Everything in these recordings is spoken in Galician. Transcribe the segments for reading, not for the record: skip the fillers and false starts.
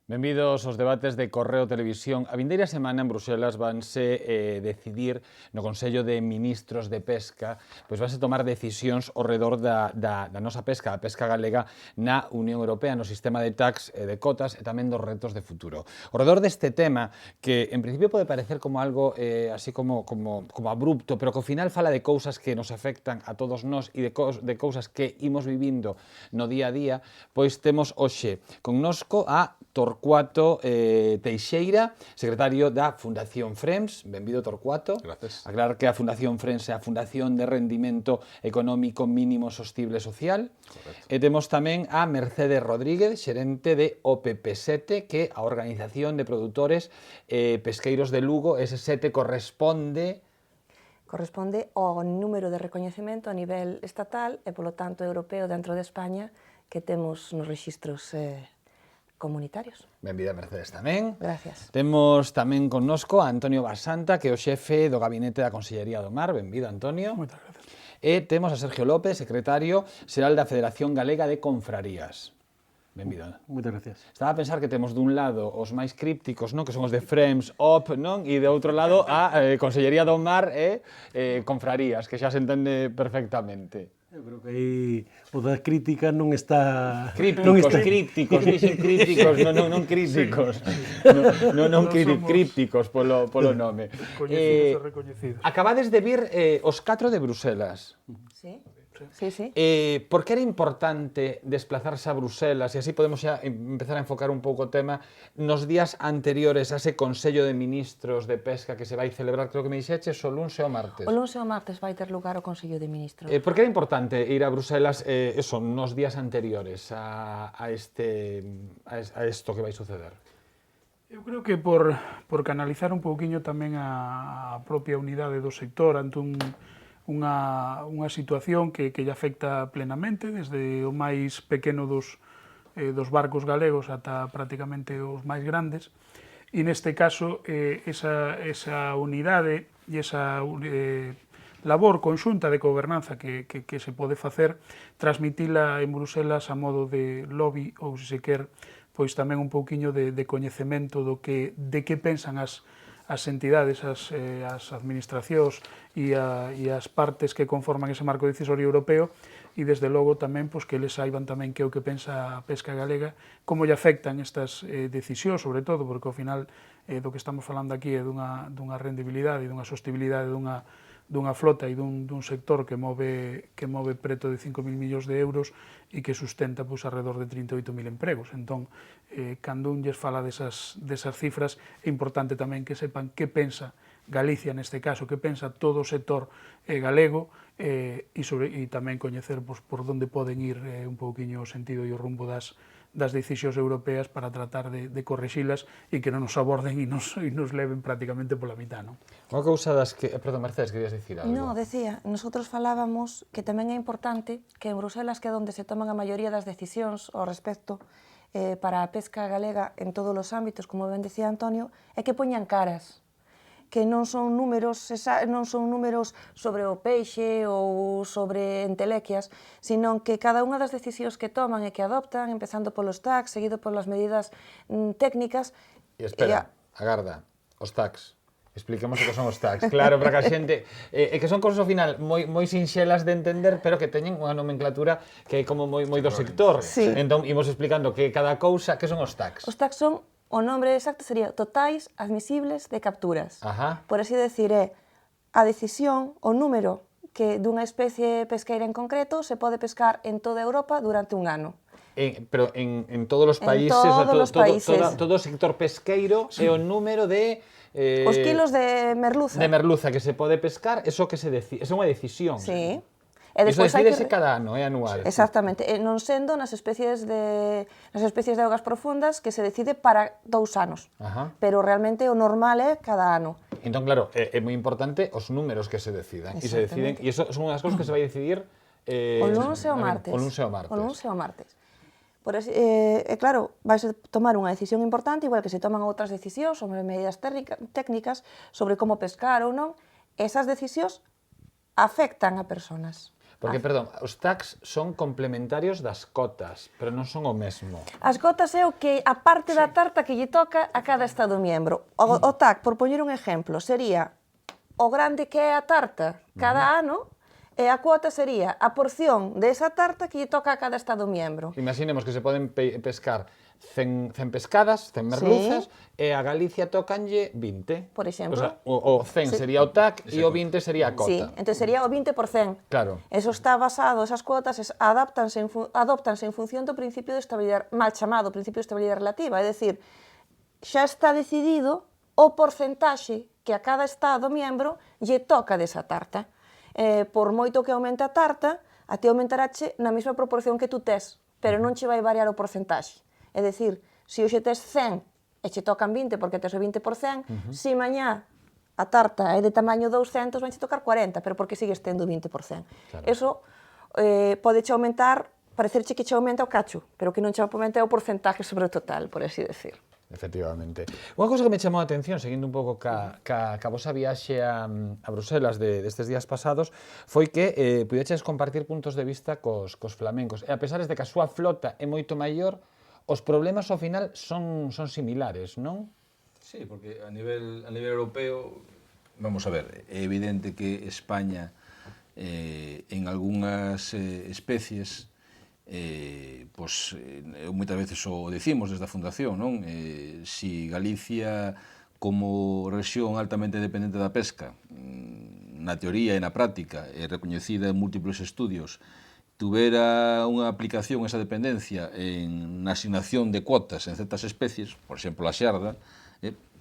Benvidos aos debates de Correo Televisión. A vindeira semana en Bruxelas vanse decidir no Consello de Ministros de Pesca, pois vanse tomar decisións ao redor da nosa pesca, a pesca galega na Unión Europea, no sistema de tax e de cotas e tamén dos retos de futuro. Ao redor deste tema, que en principio pode parecer como algo así como abrupto, pero que ao final fala de cousas que nos afectan a todos nós e de cousas que imos vivindo no día a día, pois temos hoxe connosco a Torcuato Teixeira, secretario da Fundación FREMS. Benvido, Torcuato. Gracias. Aclarar que a Fundación FREMS é a Fundación de Rendimento Económico Mínimo Sostible Social. Correcto. E temos tamén a Mercedes Rodríguez, xerente de OPP7, que a Organización de Produtores Pesqueiros de Lugo. Ese 7 corresponde ao número de recoñecemento a nivel estatal e, polo tanto, europeo dentro de España que temos nos rexistros comunitarios. Benvida, Mercedes, tamén. Gracias. Temos tamén connosco a Antonio Basanta, que é o xefe do Gabinete da Consellería do Mar. Benvido, Antonio. Moitas gracias. E temos a Sergio López, secretario xeral da Federación Galega de Confrarías. Benvido. Moitas gracias. Estaba a pensar que temos dun lado os máis crípticos, non? Que son os de FREMS, OP, non? E de outro lado a Consellería do Mar e Confrarías, que xa se entende perfectamente. Eu creo que aí o da crítica non está... Crípticos, dixen crípticos, non críticos. Non crípticos polo nome. Coñecidos e recoñecidos. Acabades de vir os 4 de Bruselas. Sí, sí, sí. Por que era importante desplazarse a Bruselas, e así podemos xa empezar a enfocar un pouco o tema, nos días anteriores a ese Consello de Ministros de Pesca que se vai celebrar, creo que me dixeches, o luns e o martes? O luns e o martes vai ter lugar o Consello de Ministros. Por que era importante ir a Bruselas nos días anteriores a isto que vai suceder? Eu creo que por canalizar un pouquiño tamén a propia unidade do sector ante unha situación que lle afecta plenamente, desde o máis pequeno dos barcos galegos ata prácticamente os máis grandes, e neste caso esa unidade e esa labor conxunta de gobernanza que se pode facer, transmitila en Bruselas a modo de lobby ou, se quer, pois tamén un pouquiño de coñecemento de que pensan as entidades, as administracións e as partes que conforman ese marco decisorio europeo, e desde logo tamén pois, que eles saiban tamén que é o que pensa a pesca galega, como lle afectan estas decisións, sobre todo, porque ao final do que estamos falando aquí é dunha rendibilidade e dunha sostibilidade dunha flota e dun sector que move preto de 5.000 millóns de euros e que sustenta pois, alrededor de 38.000 empregos. Entón, cando un lles fala desas cifras, é importante tamén que sepan que pensa Galicia neste caso, que pensa todo o sector galego e tamén coñecer pois, por onde poden ir un pouquiño o sentido e o rumbo das decisións europeas para tratar de correxilas e que non nos aborden e nos leven prácticamente pola mitad, non? Unha cousa das que... Perdón, Mercedes, querías dicir algo? No, decía, nosotros falábamos que tamén é importante que en Bruselas, que é onde se toman a maioría das decisións ao respecto para a pesca galega en todos os ámbitos, como ben decía Antonio, é que poñan caras, que non son números sobre o peixe ou sobre entelequias, sino que cada unha das decisións que toman e que adoptan, empezando polos tax, seguido polas medidas técnicas... E espera, agarda, os tax. Expliquemos o que son os tax. Claro, para que a xente... que son cousas ao final moi sinxelas de entender, pero que teñen unha nomenclatura que é como moi do sector. Sí. Entón, imos explicando que cada cousa... Que son os tax? Os tax son... O nombre exacto sería totais admisibles de capturas. Ajá. Por así decir, é a decisión, o número que dunha especie pesqueira en concreto se pode pescar en toda Europa durante un ano. Pero en todos os países, todo o sector pesqueiro é o número de... Os kilos de merluza. De merluza que se pode pescar, eso que se decide, é unha decisión. Sí. Iso decidese cada ano, é anual. Exactamente, non sendo nas especies de augas profundas que se decide para 2 anos. Ajá. Pero realmente o normal é cada ano. Entón, claro, é moi importante os números que se decidan. E se deciden, e iso son unhas cousas que se vai decidir o luns e o martes. O luns e o martes. O luns e o martes. Claro, vais a tomar unha decisión importante, igual que se toman outras decisións sobre medidas técnicas, sobre como pescar ou non. Esas decisións afectan a persoas. Porque, perdón, os tags son complementarios das cotas, pero non son o mesmo. As cotas é o que a parte da tarta que lle toca a cada Estado miembro. O TAC, por poñer un exemplo, sería o grande que é a tarta cada ano e a cuota sería a porción desa tarta que lle toca a cada Estado miembro. Imaginemos que se poden pescar 100 pescadas, 100 merluzas, e a Galicia tocanlle 20. Por exemplo. O sea, o 100 sería o TAC e o 20 sería a cota. Sí, entón sería o 20%. Claro. Eso está basado, esas cuotas adóptanse en función do principio de estabilidade, mal chamado principio de estabilidade relativa, é dicir, xa está decidido o porcentaxe que a cada Estado miembro lle toca desa tarta. Por moito que aumente a tarta, a ti aumentaráche na mesma proporción que tú tes, pero non che vai variar o porcentaxe. É dicir, se hoxe tes 100 e che tocan 20 porque tes o 20%, se mañá a tarta é de tamaño 200, vai che tocar 40, pero porque sigues tendo 20%. Claro. Eso pode che aumentar, parecerche que che aumenta o cacho, pero que non che aumenta o porcentaje sobre o total, por así decir. Efectivamente. Unha cousa que me chamou a atención, seguindo un pouco ca vosa viaxe a Bruselas destes días pasados, foi que pudeches compartir puntos de vista cos flamencos. E a pesar de que a súa flota é moito maior, os problemas ao final son similares, non? Sí, porque a nivel europeo, vamos a ver, é evidente que España en algunhas especies moitas veces o decimos desde a Fundación, non? Si Galicia como rexión altamente dependente da pesca, na teoría e na práctica, é recoñecida en múltiples estudios, tuvera unha aplicación esa dependencia na asignación de cuotas en certas especies, por exemplo a xarda,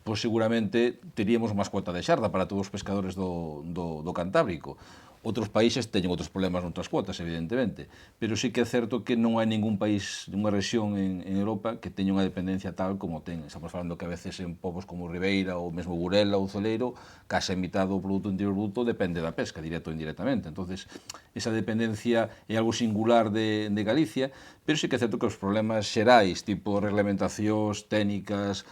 pois seguramente teríamos máis cuota de xarda para todos os pescadores do Cantábrico. Outros países teñen outros problemas noutras cuotas, evidentemente, pero sí que é certo que non hai ningún país, nunha rexión en Europa que teña unha dependencia tal como ten. Estamos falando que a veces en povos como Ribeira ou mesmo Burela ou Zoleiro, case a mitad do Produto Interior Bruto depende da pesca, directo ou indirectamente. Entonces, esa dependencia é algo singular de Galicia, pero sí que é certo que os problemas xerais, tipo reglamentacións técnicas,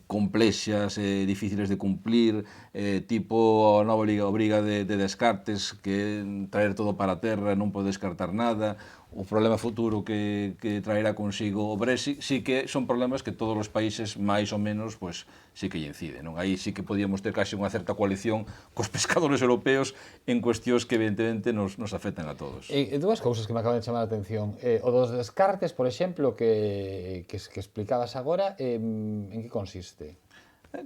complexas, difíciles de cumplir, tipo a nova obriga de descartes, que traer todo para a terra, non pode descartar nada, o problema futuro que traerá consigo o Brexit, sí que son problemas que todos os países máis ou menos pues, sí que lle inciden. Non? Aí sí que podíamos ter casi unha certa coalición cos pescadores europeos en cuestións que evidentemente nos afectan a todos. E dúas cousas que me acaban de chamar a atención. O dos descartes, por exemplo, que explicabas agora, en que consiste?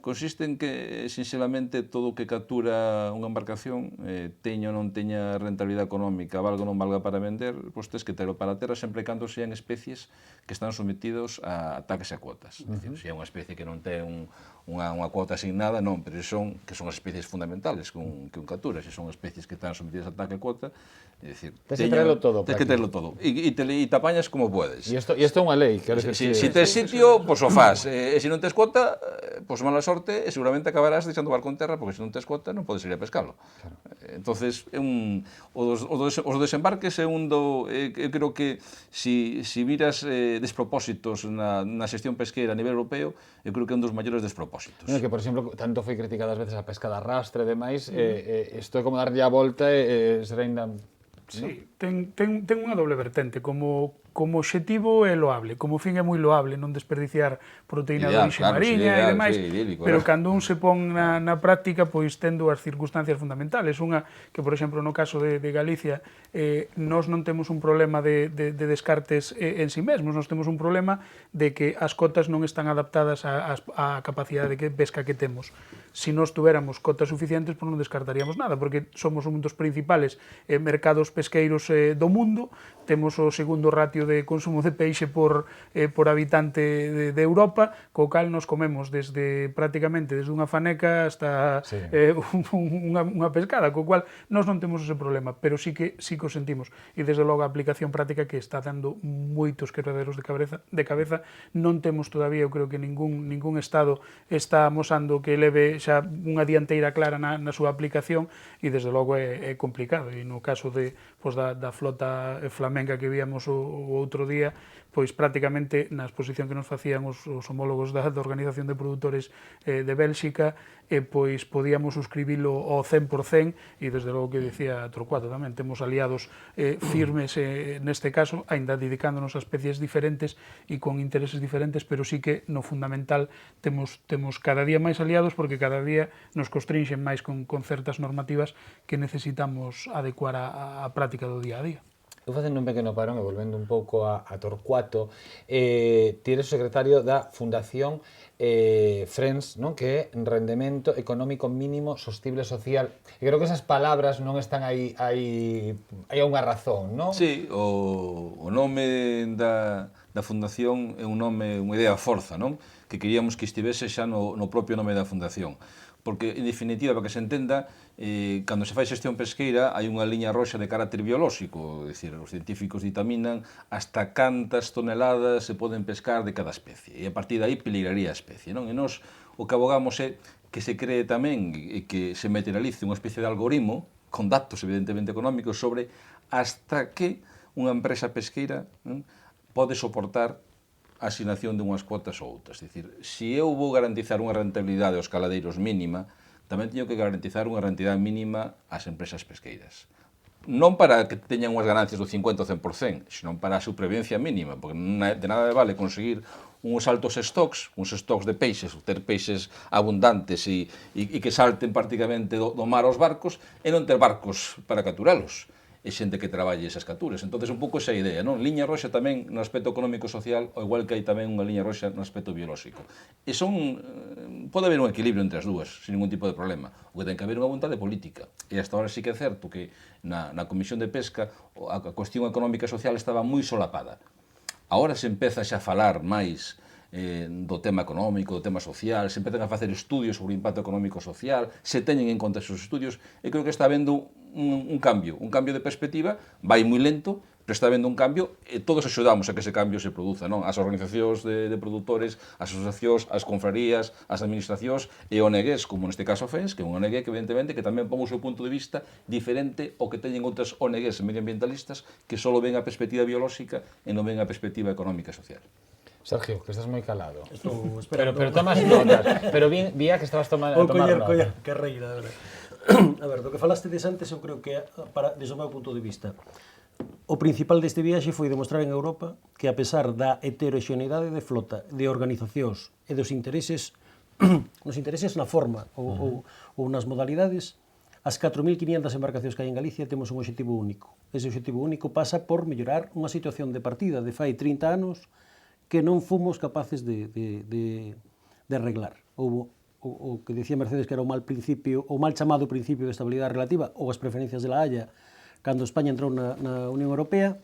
Consiste en que, sinceramente, todo o que captura unha embarcación, teña ou non teña rentabilidade económica, valga ou non valga para vender, pois tens que terlo para a terra sempre e cando sean especies que están sometidos a ataques e a cuotas. Se é unha especie que non ten unha cuota asignada, non, pero son as especies fundamentales que un captura. Se son especies que están sometidas a ataque e cuota, é dicir, tens que traerlo todo. Tens que traerlo todo. E te apañas como podes. E isto é unha lei. Se tes sitio, pois o faz. E se non tes cuota, pois mala sorte, e seguramente acabarás deixando o barco en terra, porque se non tes cuota non podes ir a pescalo. Claro. Entonces, os desembarques é un do... Eu creo que se viras despropósitos na xestión pesqueira a nivel europeo, eu creo que é un dos maiores despropósitos. No, que, por exemplo, tanto foi criticada ás veces a pesca de arrastre e demais, isto é como darlle a volta e será ainda... Sí, ten unha doble vertente, como obxectivo é loable, como fin é moi loable non desperdiciar proteína de orixe mariña e demais, pero cando un se pon na práctica, pois ten dúas circunstancias fundamentales. Unha, que por exemplo no caso de Galicia, nós non temos un problema de descartes en si mesmos, nós temos un problema de que as cotas non están adaptadas á capacidade de pesca que temos. Se nós tuéramos cotas suficientes, pois non descartaríamos nada, porque somos un dos principales mercados pesqueiros do mundo, temos o segundo ratio de consumo de peixe por habitante de Europa, co cal nos comemos prácticamente desde unha faneca hasta unha pescada, co cual nós non temos ese problema, pero sí que o sentimos. E desde logo a aplicación práctica que está dando moitos quebraderos de cabeza, non temos todavía, eu creo que ningún Estado está amosando que leve xa unha dianteira clara na súa aplicación, e desde logo é complicado. E no caso da flota flamenca que víamos o outro día, pois prácticamente na exposición que nos facían os homólogos da Organización de Produtores de Bélxica, pois podíamos suscribilo ao 100%, e desde logo que decía Torcuato tamén, temos aliados firmes neste caso, aínda dedicándonos a especies diferentes e con intereses diferentes, pero sí que no fundamental temos cada día máis aliados, porque cada día nos constrinxen máis con certas normativas que necesitamos adecuar á práctica do día a día. Eu facendo un pequeno parón e volvendo un pouco a Torcuato, ti eres o secretario da Fundación Friends, non? Que é Rendemento Económico Mínimo Sostible Social. E creo que esas palabras non están aí unha razón, non? Sí, o nome da Fundación é un nome, unha idea forza, non? Que queríamos que estivese xa no propio nome da Fundación. Porque, en definitiva, para que se entenda, cando se fai xestión pesqueira hai unha liña roxa de carácter biolóxico, é dicir, os científicos ditaminan hasta cantas toneladas se poden pescar de cada especie, e a partir de aí peligraría a especie, non? E nós o que abogamos é que se cree tamén e que se materialice unha especie de algoritmo, con datos evidentemente económicos, sobre hasta que unha empresa pesqueira pode soportar a asignación de unhas cuotas ou outras. É dicir, se eu vou garantizar unha rentabilidade aos caladeiros mínima, tamén teño que garantizar unha rentabilidade mínima ás empresas pesqueiras. Non para que teñan unhas ganancias do 50 ou 100%, senón para a supervivencia mínima, porque de nada vale conseguir uns altos stocks, uns stocks de peixes, ter peixes abundantes e que salten prácticamente do mar aos barcos, e non ter barcos para capturalos. E xente que traballe esas capturas. Entonces, un pouco esa idea, non? Liña roxa tamén no aspecto económico-social, ao igual que hai tamén unha liña roxa no aspecto biolóxico. E pode haber un equilibrio entre as dúas, sin ningún tipo de problema. O que ten que haber unha vontade política. E hasta ahora sí que é certo que na Comisión de Pesca a cuestión económica-social estaba moi solapada. Agora se empeza xa a falar máis do tema económico, do tema social, se empezan a facer estudios sobre o impacto económico-social, se teñen en conta esos estudios, e creo que está habendo un cambio de perspectiva, vai moi lento, pero está habendo un cambio, e todos axudamos a que ese cambio se produza, non? As organizacións de produtores, as asociacións, as confrarías, as administracións e ONGs, como neste caso FENS, que é un ONG que evidentemente que tamén pon o seu punto de vista diferente ao que teñen outras ONGs medioambientalistas que só ven a perspectiva biolóxica e non ven a perspectiva económica e social. Sergio, que estás moi calado. Estou esperando. Pero tomas notas. Pero vía que estabas tomar notas. Coller, que reira, de verdade. A ver, do que falaste antes, eu creo que, desde o meu punto de vista, o principal deste viaxe foi demostrar en Europa que, a pesar da heteroxeneidade de flota, de organizacións e dos intereses, nos intereses na forma ou nas modalidades, as 4.500 embarcacións que hai en Galicia temos un obxectivo único. Ese obxectivo único pasa por mellorar unha situación de partida de fai 30 anos que non fomos capaces de arreglar. Houve o que decía Mercedes que era o mal chamado principio de estabilidade relativa ou as preferencias de La Haya cando España entrou na Unión Europea,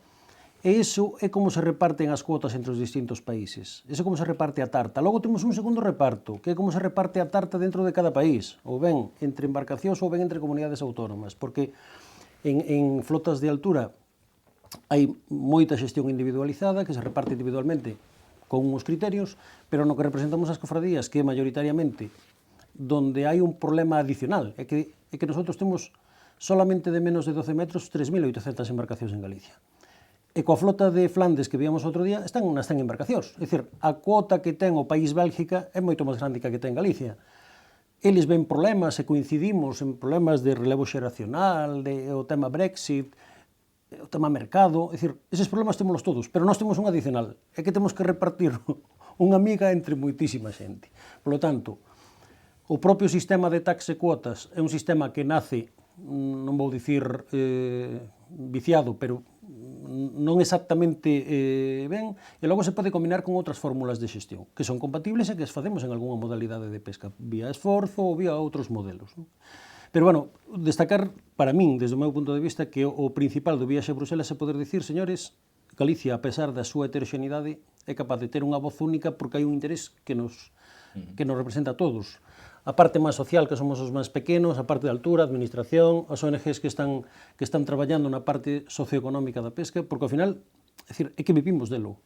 e iso é como se reparten as cuotas entre os distintos países. Iso é como se reparte a tarta. Logo temos un segundo reparto, que é como se reparte a tarta dentro de cada país, ou ben entre embarcacións ou ben entre comunidades autónomas, porque en flotas de altura hai moita xestión individualizada que se reparte individualmente con uns criterios, pero no que representamos as cofradías, que é mayoritariamente donde hai un problema adicional, é que nosotros temos solamente de menos de 12 metros 3.800 embarcacións en Galicia. E coa flota de Flandes que víamos outro día están nas 100 embarcacións. É dicir, a cuota que ten o país Bélgica é moito máis grande que a que ten Galicia. Eles ven problemas e coincidimos en problemas de relevo xeracional, o tema Brexit, o tema mercado, é dicir, eses problemas témolos todos, pero nós temos un adicional, é que temos que repartir unha miga entre moitísima xente. Por lo tanto, o propio sistema de taxe cuotas é un sistema que nace, non vou dicir viciado, pero non exactamente ben, e logo se pode combinar con outras fórmulas de xestión, que son compatibles e que as facemos en algunha modalidade de pesca, vía esforzo ou vía outros modelos. Pero, bueno, destacar para min, desde o meu punto de vista, que o principal do viaxe a Bruselas é poder dicir, señores, Galicia, a pesar da súa heteroxeneidade, é capaz de ter unha voz única porque hai un interés que nos representa a todos. A parte máis social, que somos os máis pequenos, a parte de altura, a administración, as ONGs que están traballando na parte socioeconómica da pesca, porque ao final, é que vivimos delo.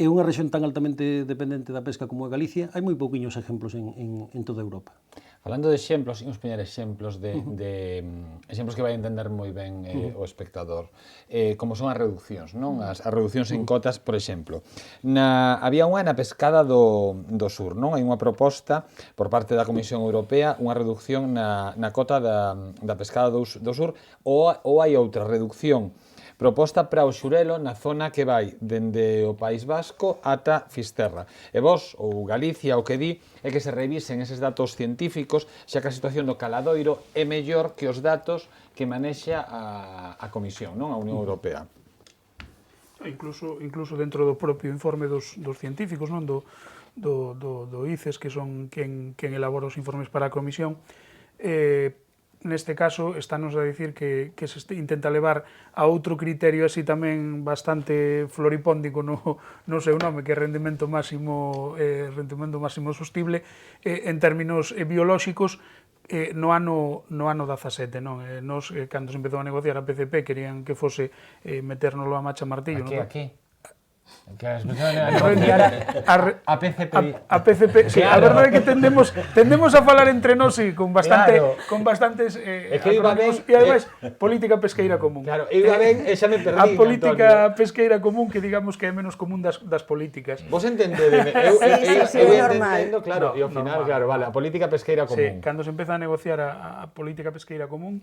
e unha rexión tan altamente dependente da pesca como é Galicia, hai moi pouquiños exemplos en toda Europa. Falando de exemplos, imos poñer exemplos exemplos que vai entender moi ben o espectador, como son as reduccións, non? As reduccións en cotas, por exemplo. Había unha na pescada do sur, non? Hai unha proposta por parte da Comisión Europea, unha reducción na cota da pescada do sur, ou hai outra reducción proposta para o xurelo na zona que vai dende o País Vasco ata Fisterra. E vos, ou Galicia, o que di é que se revisen eses datos científicos, xa que a situación do caladoiro é mellor que os datos que manexa a Comisión, non? A Unión Europea. Incluso dentro do propio informe dos científicos, non? Do ICES, que son quen elabora os informes para a Comisión, neste caso, estános a dicir que se intenta levar a outro criterio así tamén bastante floripóndico no seu nome, que é rendimento máximo sostible en términos biolóxicos no ano 17, non? Nos, cando se empezou a negociar a PCP, querían que fose metérnoslo a macha martillo. Aquí. Que as persoas a negociar a PCP. A PCP, sí, a verdade é que tendemos a falar entre nós e con bastantes acrónimos, e ademais política pesqueira común. Claro, iba ben e xa me perdí. A política pesqueira común, que digamos que é menos común das políticas. Vos entendedeme, eu entendo, claro, e ao final, claro, vale, a política pesqueira común. Sí, cando se empeza a negociar a política pesqueira común,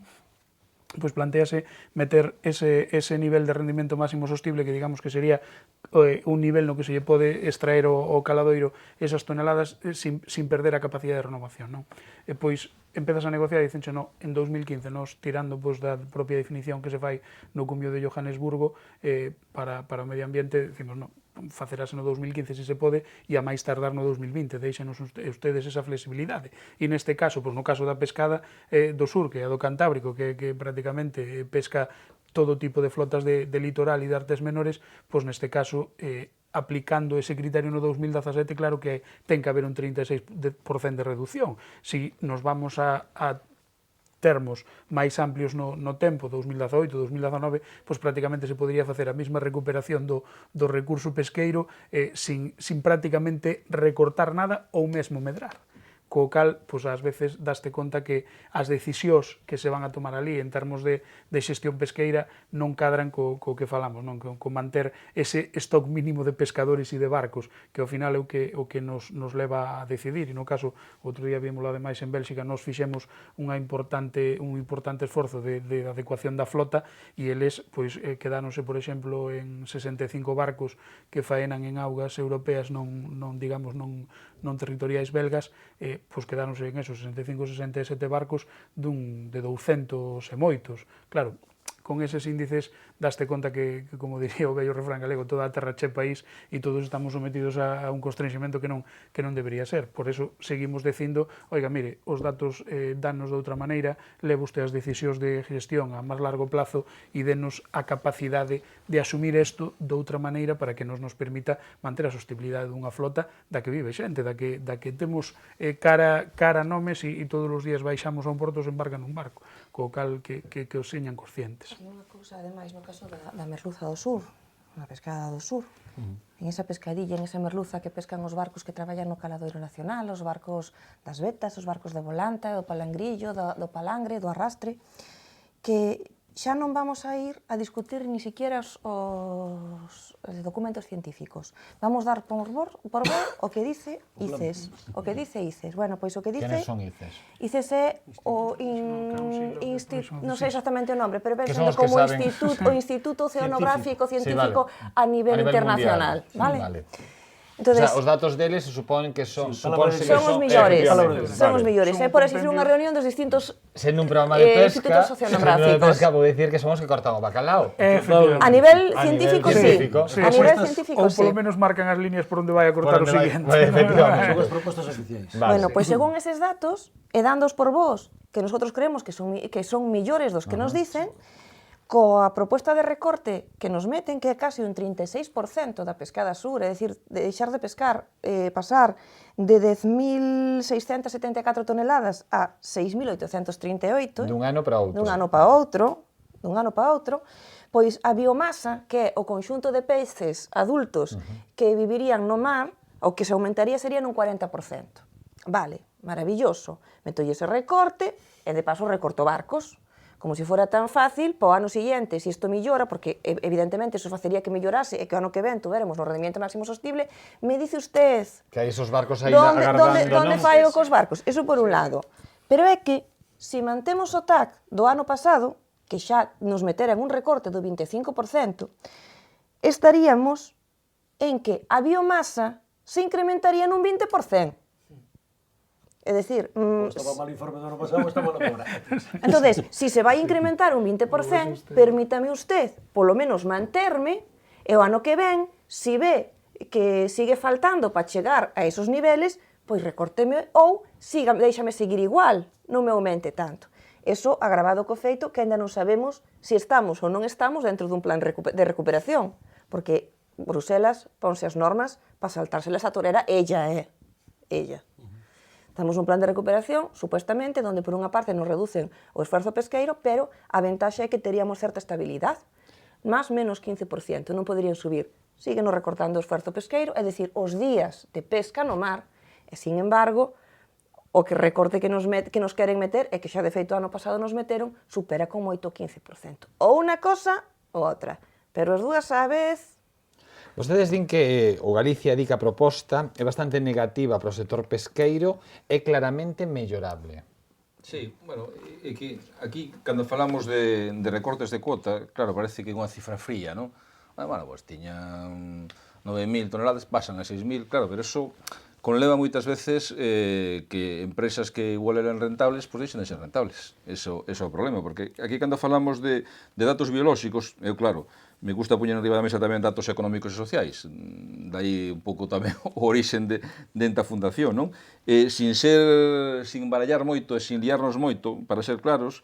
pois plantease meter ese nivel de rendimento máximo sostible, que digamos que sería un nivel no que se lle pode extraer o caladoiro esas toneladas sin perder a capacidade de renovación, non? E pois empezas a negociar e dicenche, no, en 2015, nos tirando pois da propia definición que se fai no cumio de Johannesburgo para o medio ambiente, decimos, non, facerase no 2015 se se pode e a máis tardar no 2020, deixenos ustedes esa flexibilidade. E neste caso, pois no caso da pescada do sur, que é a do Cantábrico, que prácticamente pesca todo tipo de flotas de litoral e de artes menores, pois neste caso, aplicando ese criterio no 2017, claro que ten que haber un 36% de reducción. Si nos vamos a termos máis amplios no tempo, 2018, 2019, pois prácticamente se podría facer a mesma recuperación do recurso pesqueiro sin prácticamente recortar nada ou mesmo medrar. Co cal, pois, ás veces daste conta que as decisións que se van a tomar ali en termos de xestión pesqueira non cadran co que falamos, non? Co manter ese stock mínimo de pescadores e de barcos, que ao final é o que nos leva a decidir. E no caso, outro día vímoslo ademais en Bélxica, nos fixemos un importante esforzo de adecuación da flota e eles, pois, quedáronse, por exemplo, en 65 barcos que faenan en augas europeas non territoriais belgas, pois quedáronse en esos 65-67 barcos de 200 e moitos. Claro, con eses índices daste conta que, como diría o vello refrán galego, toda a terra che país e todos estamos sometidos a un constreñimento que non debería ser. Por eso seguimos dicindo, oiga, mire, os datos danos de outra maneira, leve usted as decisións de gestión a máis largo plazo e denos a capacidade de asumir isto de outra maneira para que nos permita manter a sostenibilidade dunha flota da que vive xente, da que temos cara nomes e todos os días baixamos a un porto se embarca nun barco, co cal que os señan conscientes. Unha cousa, ademais, no caso da merluza do sur, na pescada do sur, en esa pescadilla, en esa merluza que pescan os barcos que traballan no caladoiro nacional, os barcos das vetas, os barcos de volanta, do palangrillo, do palangre, do arrastre, que xa non vamos a ir a discutir ni siquiera os documentos científicos. Vamos dar por bo o que dice ICES. O que dice ICES. Bueno, pois o que dice... Quenes son ICES? ICES é o... non sei exactamente o nombre, pero os pensando que como saben? o Instituto Oceanográfico Científico a nivel internacional. Vale. Entonces, os datos deles se suponen que son son os mellores, son os mellores. É por asistir a unha reunión dos distintos sendo un programa de pesca, institutos oceanográficos. vou dicir que son os que cortan o bacalao. A nivel científico, sí. A nivel científico, sí. Ou sí. polo menos marcan as líneas por onde vai a cortar o seguinte. Son as propostas oficiais. Bueno, pois según eses datos, e dándos por vos, que nosotros creemos que son millores dos que nos dicen, coa proposta de recorte que nos meten, que é casi un 36% da pescada sur, é dicir, de deixar de pescar, pasar de 10.674 toneladas a 6.838, dun ano para outro. pois pois a biomasa, que é o conxunto de peces adultos que vivirían no mar, o que se aumentaría sería nun 40%. Vale, maravilloso. Meto ese recorte e de paso recorto barcos. Como se fora tan fácil, para o ano siguiente, se isto millora, porque evidentemente iso facería que mellorase e que o ano que ven tuveremos o rendimiento máximo sostible, me dice usted... Que hai esos barcos aí agardando, Donde fai o cos barcos? Iso por un lado. Pero é que, se mantemos o TAC do ano pasado, que xa nos meteran un recorte do 25%, estaríamos en que a biomasa se incrementaría nun 20%. É dicir... Estaba mal informe do ano pasado, está mal agora. Entonces, si se vai incrementar un 20%, permítame usted, polo menos, manterme, e o ano que ven, si ve que sigue faltando para chegar a esos niveles, pois recórteme ou déixame seguir igual, non me aumente tanto. Eso agravado co feito que ainda non sabemos se estamos ou non estamos dentro dun plan de recuperación, porque Bruselas ponse as normas para saltárselas a torera, ella. Estamos nun plan de recuperación, supuestamente, onde por unha parte nos reducen o esforzo pesqueiro, pero a ventaxa é que teríamos certa estabilidade, máis menos 15%, non poderían subir. Síguenos recortando o esforzo pesqueiro, é dicir, os días de pesca no mar, e, sin embargo, o que recorte que nos queren meter, e que xa de feito ano pasado nos meteron, supera con moito 15%. Ou unha cosa ou outra, pero as dúas á vez... Vostedes din que o Galicia di que a proposta é bastante negativa para o sector pesqueiro e claramente mellorable. Sí, bueno, é que aquí, cando falamos de recortes de cuota, claro, parece que é unha cifra fría, non? Bueno, pois tiñan 9.000 toneladas, pasan a 6.000, claro, pero eso conleva moitas veces que empresas que igual eran rentables, pois deixen de ser rentables. Eso é o problema, porque aquí cando falamos de datos biolóxicos, eu claro, me gusta poñer arriba da mesa tamén datos económicos e sociais, dai un pouco tamén o orixen dentro da fundación, non? Sin barallar moito e sin liarnos moito, para ser claros,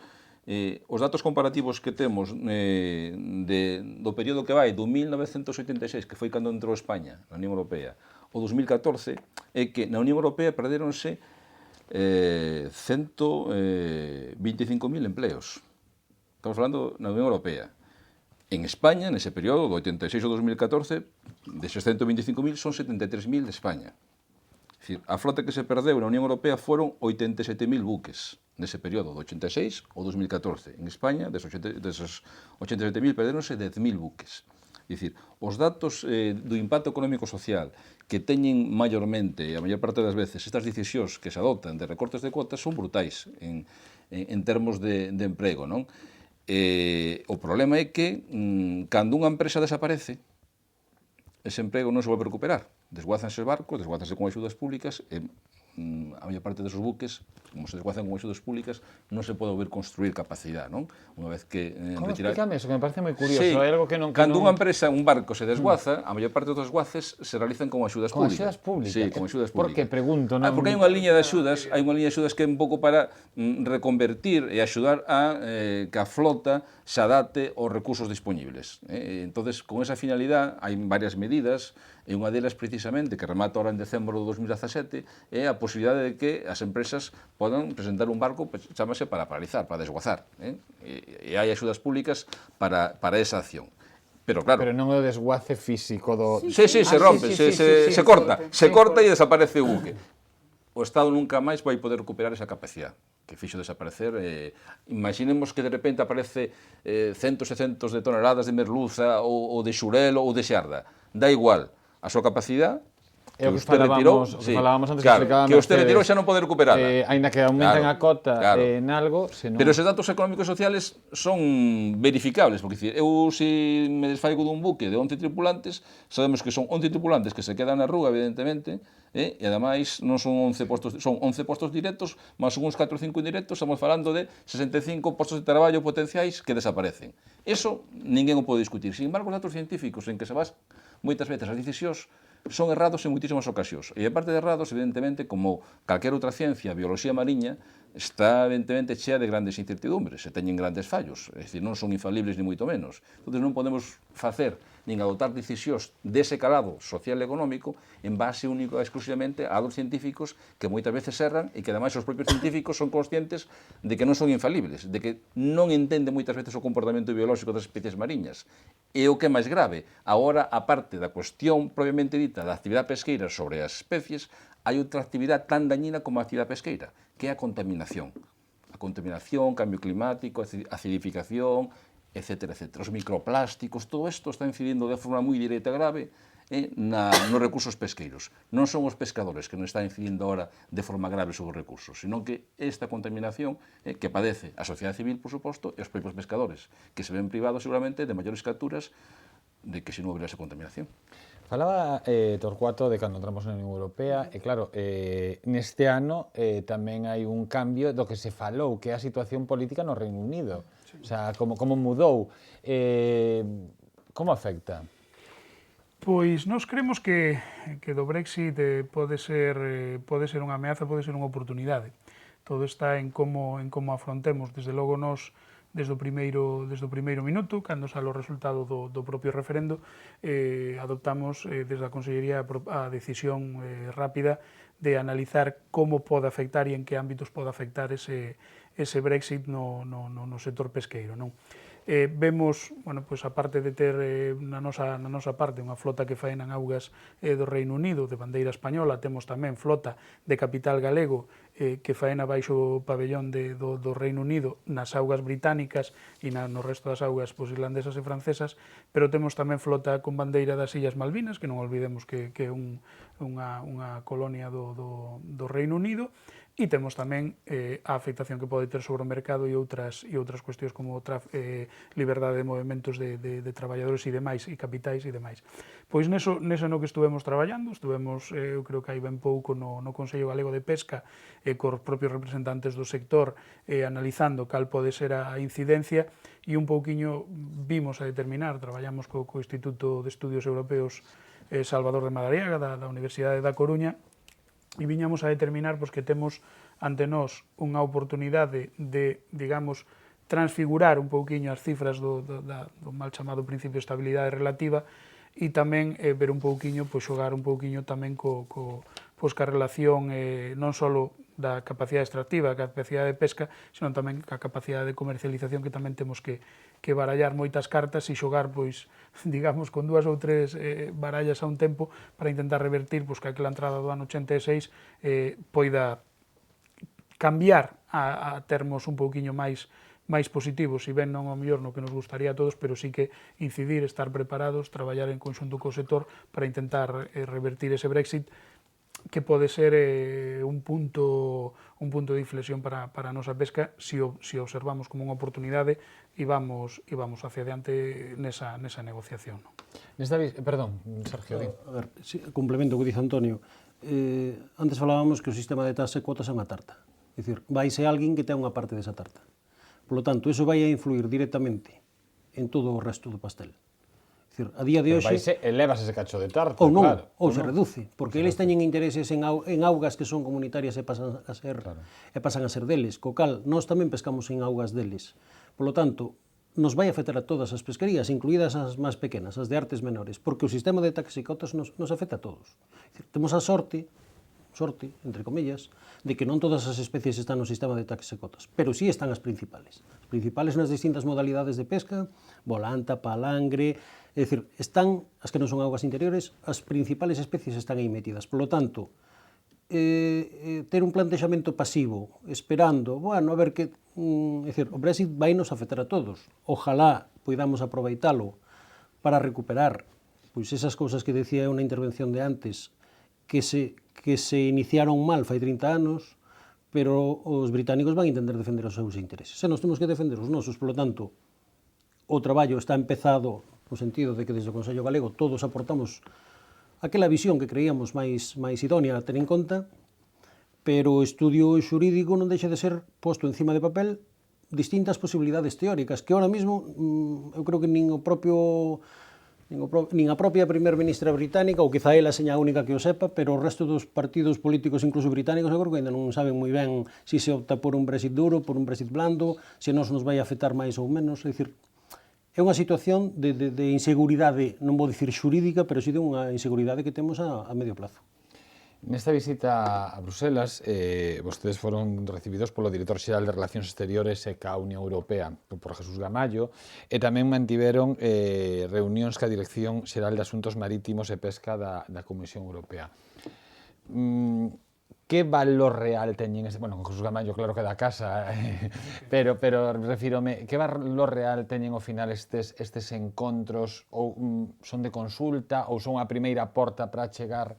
os datos comparativos que temos do período que vai do 1986, que foi cando entrou España na Unión Europea, o 2014, é que na Unión Europea perderonse 125.000 empleos. Estamos falando na Unión Europea. En España, nese período, do 86 ao 2014, deses 125.000 son 73.000 de España. É dicir, a flota que se perdeu na Unión Europea foron 87.000 buques nese período, do 86 ao 2014. En España, deses 87.000, perderonse 10.000 buques. É dicir, os datos do impacto económico-social que teñen maiormente, e a maior parte das veces, estas decisións que se adoptan de recortes de cuotas son brutais en termos de emprego, non? O problema é que, cando unha empresa desaparece, ese emprego non se volve a recuperar. Desguázanse os barcos, desguázanse con axudas públicas, e a maior parte desos buques, como se desguazan con axudas públicas, non se pode volver construir capacidade, non? Unha vez que Explícame eso, que me parece moi curioso. Sí, é algo que non... Cando unha empresa, un barco se desguaza, a maior parte dos desguaces se realizan con axudas públicas. Con axudas públicas? Sí, con axudas públicas. Por que, pregunto? Porque hai unha liña de axudas, que é un pouco para reconvertir e axudar a que a flota se adapte aos recursos disponibles. Entonces, con esa finalidade, hai varias medidas, e unha delas precisamente, que remata ahora en decembro de 2017, é a posibilidade de que as empresas podan presentar un barco, chámase para paralizar, para desguazar. E hai axudas públicas para esa acción. Pero claro... Pero non o desguace físico do... Sí, se rompe, se corta e desaparece o buque. O Estado nunca máis vai poder recuperar esa capacidade que fixo desaparecer. Imaginemos que de repente aparece centos e centos de toneladas de merluza ou de xurelo ou de xarda. Da igual. A súa capacidade que usted retirou, falábamos antes, claro, que usted retirou xa non pode recuperarla. Aínda que aumenten a cota en algo, senón... Pero esos datos económicos e sociales son verificables, porque eu se me desfaigo dun buque de 11 tripulantes, sabemos que son 11 tripulantes que se quedan na rúa, evidentemente, e ademais non son 11 postos directos, máis uns 4 ou 5 indirectos, estamos falando de 65 postos de traballo potenciais que desaparecen. Eso ninguén o pode discutir. Sin embargo, os datos científicos en que se basa moitas veces as decisións son errados en moitísimas ocasións. E a parte de errados, evidentemente, como calquera outra ciencia, a bioloxía mariña, está evidentemente chea de grandes incertidumbres, e teñen grandes fallos, é dicir, non son infalibles ni moito menos. Entón non podemos facer nin adoptar decisións dese calado social e económico en base único e exclusivamente a dos científicos que moitas veces erran e que ademais os propios científicos son conscientes de que non son infalibles, de que non entenden moitas veces o comportamento biolóxico das especies mariñas. E o que é máis grave, agora, aparte da cuestión propiamente dita da actividade pesqueira sobre as especies, hai outra actividade tan dañina como a actividade pesqueira, que é a contaminación. A contaminación, cambio climático, acidificación, etcétera, etcétera. Os microplásticos, todo isto está incidindo de forma moi directa e grave nos recursos pesqueiros. Non son os pescadores que non están incidindo ahora de forma grave sobre os recursos, sino que esta contaminación que padece a sociedade civil, por suposto, e os propios pescadores, que se ven privados seguramente de maiores capturas de que se non houbera esa contaminación. Falaba Torcuato de cando entramos na Unión Europea e claro, neste ano tamén hai un cambio do que se falou, que é a situación política no Reino Unido. O sea, como mudou, como afecta? Pois nós creemos que do Brexit pode ser unha ameaza, pode ser unha oportunidade. Todo está en como afrontemos, desde logo nós, desde o primeiro minuto, cando sale o resultado do propio referendo, adoptamos desde a Consellería a decisión rápida de analizar como pode afectar e en que ámbitos pode afectar ese Brexit no sector pesqueiro, non? Vemos, bueno, pois a parte de ter na nosa parte unha flota que faena en augas do Reino Unido de bandeira española, temos tamén flota de capital galego que faena baixo o pabellón do Reino Unido nas augas británicas e no resto das augas irlandesas e francesas, pero temos tamén flota con bandeira das Illas Malvinas, que non olvidemos que é unha colonia do Reino Unido, e temos tamén a afectación que pode ter sobre o mercado e outras cuestións como liberdade de movimentos de traballadores e demais, e capitais e demais. Pois neso no que estuvemos traballando, eu creo que hai ben pouco no Consello Galego de Pesca, cos propios representantes do sector, analizando cal pode ser a incidencia, e un pouquiño vimos a determinar, traballamos co Instituto de Estudios Europeos Salvador de Madariaga, da Universidade da Coruña, e viñamos a determinar que temos ante nós unha oportunidade de, digamos, transfigurar un pouquiño as cifras do mal chamado principio de estabilidade relativa e tamén ver un pouquiño, xogar un pouquiño tamén ca relación non só da capacidade extractiva, da capacidade de pesca, senón tamén ca capacidade de comercialización, que tamén temos que barallar moitas cartas e xogar, digamos, con 2 ou 3 barallas a un tempo para intentar revertir que aquela entrada do ano 86 poida cambiar a termos un pouquiño máis positivos, e ben non ao mellor no que nos gustaría a todos, pero sí que incidir, estar preparados, traballar en conxunto co sector para intentar revertir ese Brexit, que pode ser un punto de inflexión para a nosa pesca se observamos como unha oportunidade e vamos hacia adiante nesa negociación. Perdón, Sergio, di. A ver, complemento o que dice Antonio. Antes falábamos que o sistema de taxas e cuotas é unha tarta. É dicir, vaise alguén que ten unha parte desa tarta. Por lo tanto, iso vai a influir directamente en todo o resto do pastel. Decir, a día de hoxe elevas ese cacho de tarta, ou non, claro, ou se reduce, porque eles teñen intereses en augas que son comunitarias e pasan a ser deles, co cal nós tamén pescamos en augas deles. Por lo tanto, nos vai afectar a todas as pesquerías, incluídas as máis pequenas, as de artes menores, porque o sistema de taxas e cotas nos afecta a todos. Decir, temos a sorte, entre comillas, de que non todas as especies están no sistema de taxas e cotas, pero sí están as principales. As principales nas distintas modalidades de pesca, volanta, palangre, é dicir, están, as que non son augas interiores, as principales especies están aí metidas. Por lo tanto, ter un plantexamento pasivo, esperando, a ver que, é dicir, o Brexit vai nos afectar a todos. Ojalá poidamos aproveitalo para recuperar esas cousas que decía unha intervención de antes, que se iniciaron mal fai 30 anos, pero os británicos van intentar defender os seus intereses. E nós temos que defender os nosos, por lo tanto, o traballo está empezado no sentido de que desde o Consello Galego todos aportamos aquela visión que creíamos máis idónea a ter en conta, pero o estudio xurídico non deixa de ser posto encima de papel distintas posibilidades teóricas que ahora mismo eu creo que nin o propio nin a propia primeira ministra británica, ou quizá ela seña a única que o sepa, pero o resto dos partidos políticos, incluso británicos, eu creo que ainda non saben moi ben se se opta por un Brexit duro, por un Brexit blando, se nos vai afectar máis ou menos. É dicir, é unha situación de inseguridade, non vou dicir xurídica, pero sí de unha inseguridade que temos a medio plazo. Nesta visita a Bruselas, vostedes foron recibidos polo director xeral de Relacións Exteriores e ca Unión Europea, por Jesús Gamallo, e tamén mantiveron reunións ca Dirección Xeral de Asuntos Marítimos e Pesca da Comisión Europea. Que valor real teñen bueno, con Jesús Gamallo claro que da casa, pero refírome, que valor real teñen ao final estes encontros, ou son de consulta, ou son a primeira porta para chegar?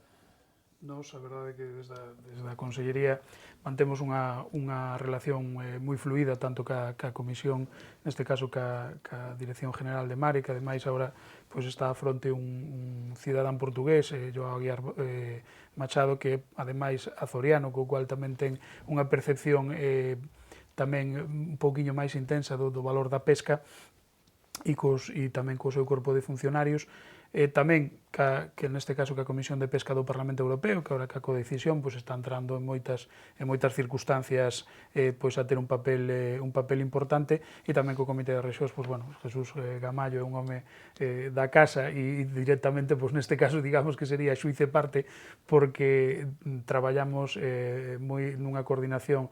Nos, a verdade é que desde a Consellería mantemos unha relación moi fluida, tanto ca Comisión, neste caso ca Dirección General de Mar, e que ademais agora pois, está a fronte un cidadán portugués, Joao Aguiar Machado, que ademais azoriano, co cual tamén ten unha percepción tamén un pouquiño máis intensa do valor da pesca, e tamén co seu corpo de funcionarios, tamén que neste caso que a Comisión de Pesca do Parlamento Europeo, que agora que a codecisión pois, está entrando en moitas circunstancias pois, a ter un papel importante, e tamén co Comité de Rexións, pois, bueno, Jesús Gamallo é un home da casa e directamente, pois, neste caso, digamos que sería xuice parte, porque traballamos nunha coordinación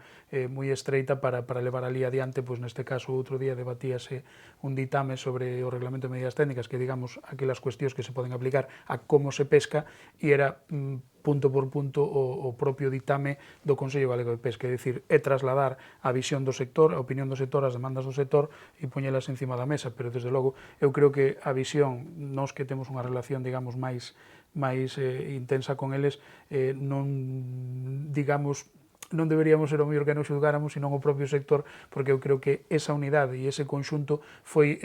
moi estreita para levar ali adiante, pois, neste caso, outro día debatíase un ditame sobre o Reglamento de Medidas Técnicas, que, digamos, aquelas cuestións que se poden aplicar a como se pesca, e era punto por punto o propio ditame do Consello Galego de Pesca, é dicir, é trasladar a visión do sector, a opinión do sector, as demandas do sector e poñelas encima da mesa, pero desde logo eu creo que a visión, nós que temos unha relación, digamos, máis intensa con eles, non, digamos, non deberíamos ser o mellor que nos xulgáramos, senón o propio sector, porque eu creo que esa unidade e ese conxunto foi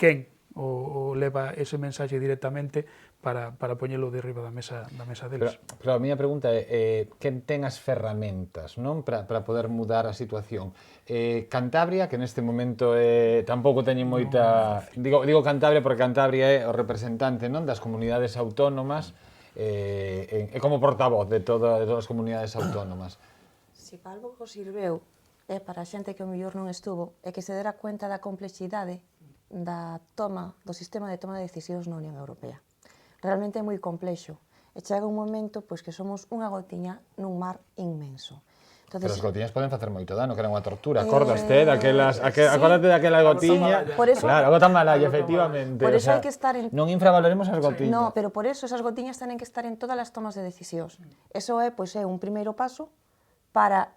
quen o leva ese mensaxe directamente para poñelo de riba da mesa deles. Pero a miña pregunta é, quen ten as ferramentas, non, para poder mudar a situación? Cantabria, que neste momento tampouco teñen moita... Digo Cantabria porque Cantabria é o representante, non, das comunidades autónomas, é como portavoz de todas as comunidades autónomas. Se para algo que sirveu é para a xente que o mellor non estuvo, é que se dera cuenta da complexidade do sistema de toma de decisións na Unión Europea. Realmente é moi complexo. E chega un momento pois, que somos unha gotiña nun mar inmenso. Entonces, pero as gotiñas poden facer moito dano, que era unha tortura. Acordaste acórdate daquela gotiña. Claro, a gota malalla, efectivamente. Por eso hai que estar en... Non infravaloremos as gotiñas. No, pero por eso esas gotiñas tenen que estar en todas as tomas de decisións. Eso é un primeiro paso para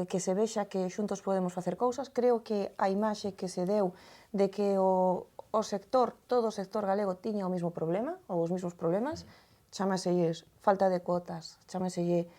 que se vexa que xuntos podemos facer cousas. Creo que a imaxe que se deu de que todo o sector galego tiña o mesmo problema, ou os mesmos problemas, chámaselles falta de cuotas, chámaselle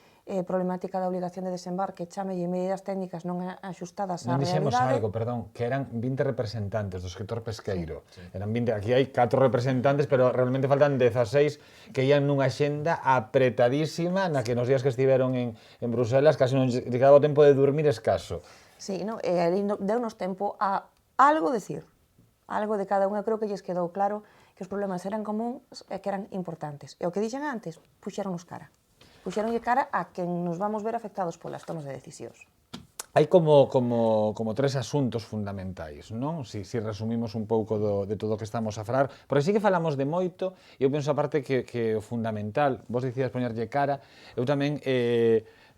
problemática da obligación de desembarque, chámelle medidas técnicas non axustadas á realidade. Non dixemos algo, perdón, que eran 20 representantes do sector pesqueiro. Sí. Eran 20, aquí hai 4 representantes, pero realmente faltan 16 que ian nunha xenda apretadísima na que nos días que estiveron en Bruselas casi non llegaba o tempo de dormir escaso. Sí, no, deu-nos tempo a algo decir, algo de cada unha. Creo que lles quedou claro que os problemas eran comuns e que eran importantes. E o que dixen antes, puxéronnos cara a quen nos vamos ver afectados polas tomas de decisións. Hai como 3 asuntos fundamentais, non? Si resumimos un pouco de todo o que estamos a falar, porque sí que falamos de moito, e eu penso aparte que o fundamental, vos dicías poñerlle cara, eu tamén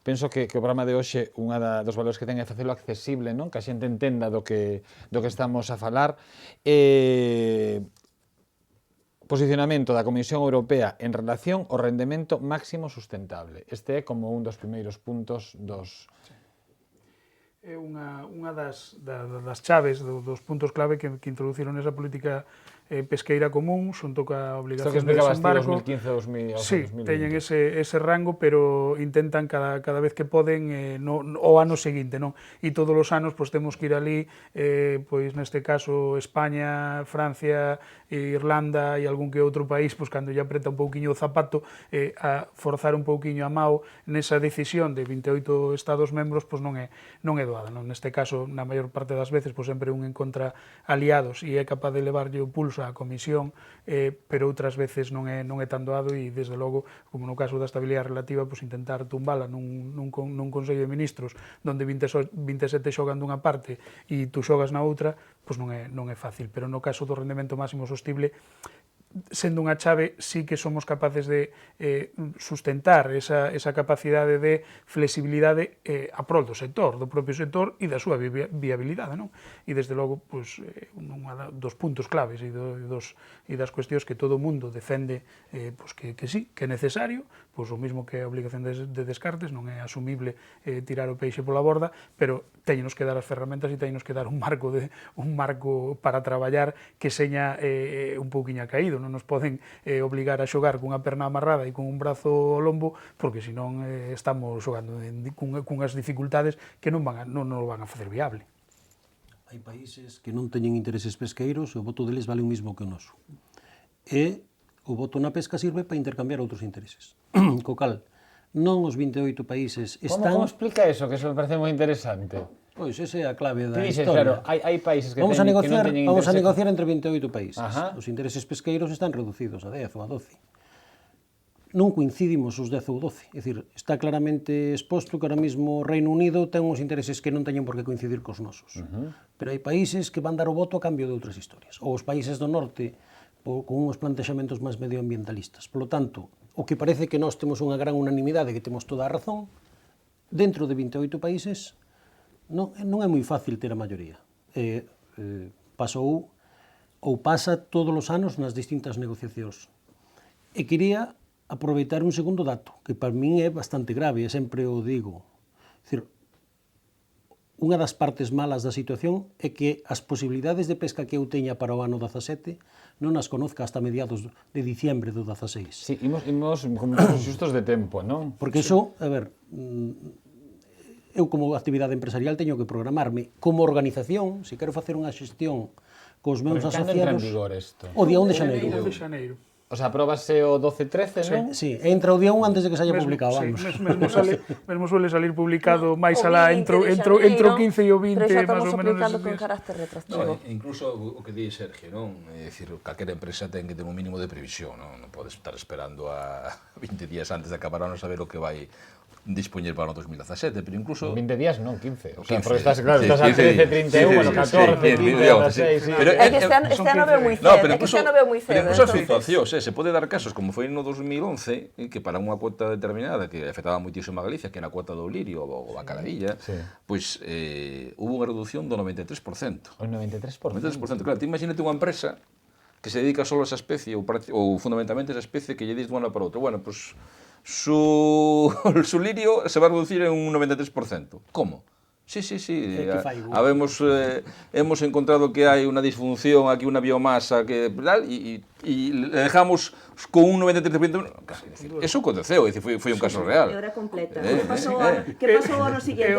penso que o programa de hoxe, unha dos valores que ten é facelo accesible, non? Que a xente entenda do que estamos a falar. Posicionamento da Comisión Europea en relación ao rendemento máximo sustentable. Este é como un dos primeiros puntos dos... É unha das chaves, dos puntos clave que introduciron esa política pesqueira común, xunto ca obligación de desembarco. Isto que explicabaste 2015 Sí, 2020. Teñen ese rango, pero intentan cada vez que poden o ano seguinte, non? E todos os anos pois, temos que ir ali, pois neste caso España, Francia, Irlanda e algún que outro país, pois cando lle apreta un pouquiño o zapato, a forzar un pouquiño a mao nesa decisión de 28 Estados membros, pois non é doada, non? Neste caso, na maior parte das veces, pois sempre un en contra aliados e é capaz de levarlle o pulso a Comisión, pero outras veces non é tan doado e, desde logo, como no caso da estabilidade relativa, pois intentar tumbala nun Consello de Ministros onde 27 xogan dunha parte e tú xogas na outra, pois non é fácil. Pero no caso do rendemento máximo sostible, sendo unha chave, sí que somos capaces de sustentar esa capacidade de flexibilidade a prol do sector, do propio sector e da súa viabilidade, non? E, desde logo, pois, un dos puntos claves e das cuestións que todo o mundo defende pois, que sí, que é necesario, pois o mismo que a obligación de descartes, non é asumible tirar o peixe pola borda, pero teñenos que dar as ferramentas e teñenos que dar un marco para traballar que seña un pouquiño caído. Non nos poden obligar a xogar cunha perna amarrada e con un brazo ao lombo, porque senón estamos xogando cunhas dificultades que non o van a facer viable. Hai países que non teñen intereses pesqueiros e o voto deles vale o mismo que o noso. E o voto na pesca sirve para intercambiar outros intereses. Co cal, non os 28 países están... Como explica eso, que eso me parece moi interesante? Pois esa é a clave da Dices, historia. claro, hai países que Vamos non teñen interese... Vamos a negociar entre 28 países. Ajá. Os intereses pesqueiros están reducidos a 10 ou a 12. Non coincidimos os 10 ou 12. É dicir, está claramente exposto que ahora mismo o Reino Unido ten uns intereses que non teñen por que coincidir cos nosos. Pero hai países que van dar o voto a cambio de outras historias. Ou os países do norte con uns plantexamentos máis medioambientalistas. Por lo tanto, o que parece que nós temos unha gran unanimidade, que temos toda a razón, dentro de 28 países non é moi fácil ter a maioría. Pasou ou pasa todos os anos nas distintas negociacións. E quería aproveitar un segundo dato, que para min é bastante grave, e sempre o digo. É dicir, unha das partes malas da situación é que as posibilidades de pesca que eu teña para o ano 17 non as conozca hasta mediados de diciembre do 16. Sí, imos como xustos de tempo, non? Porque iso, a ver, eu como actividade empresarial teño que programarme como organización, se quero facer unha xestión cos meus asociados... Cando entra en vigor isto? O día 1 de xaneiro. 1 de xaneiro. O sea, apróbase o 12-13, non? Sí, entra o día 1 antes de que se haya publicado, vamos. Mesmo suele salir publicado máis alá, entro o 15 e o 20, máis ou menos aplicando neses con días. carácter retroactivo. Incluso o que di Sergio, non? É dicir, calquera empresa ten que ter un mínimo de previsión, non podes estar esperando a 20 días antes de acabar a non saber o que vai dispoñer para o 2017, pero incluso... 20 días non, 15. O sea, 15, porque estás, claro, sí, estás a 13, 31, bueno, 14, 15, 16... Pero É que este ano veo moi cedo, é que este ano veo moi cedo. Incluso as situacións, se pode dar casos, como foi no 2011, que para unha cuota determinada, que afectaba moitísimo a Galicia, que era a cuota do lirio ou a caladilla, pois hubo unha reducción do 93%. O 93%. 93%, claro, ti imagínate unha empresa que se dedica solo a esa especie, ou fundamentalmente a esa especie que lle dis de un ano para outro. Bueno, pois su lirio se va a reducir en un 93%. ¿Cómo? Sí. Hemos encontrado que hay una disfunción, aquí una biomasa que tal, y le dejamos con un 93%. Eso aconteceu, foi un caso real. E hora completa. Que pasou o ano seguinte?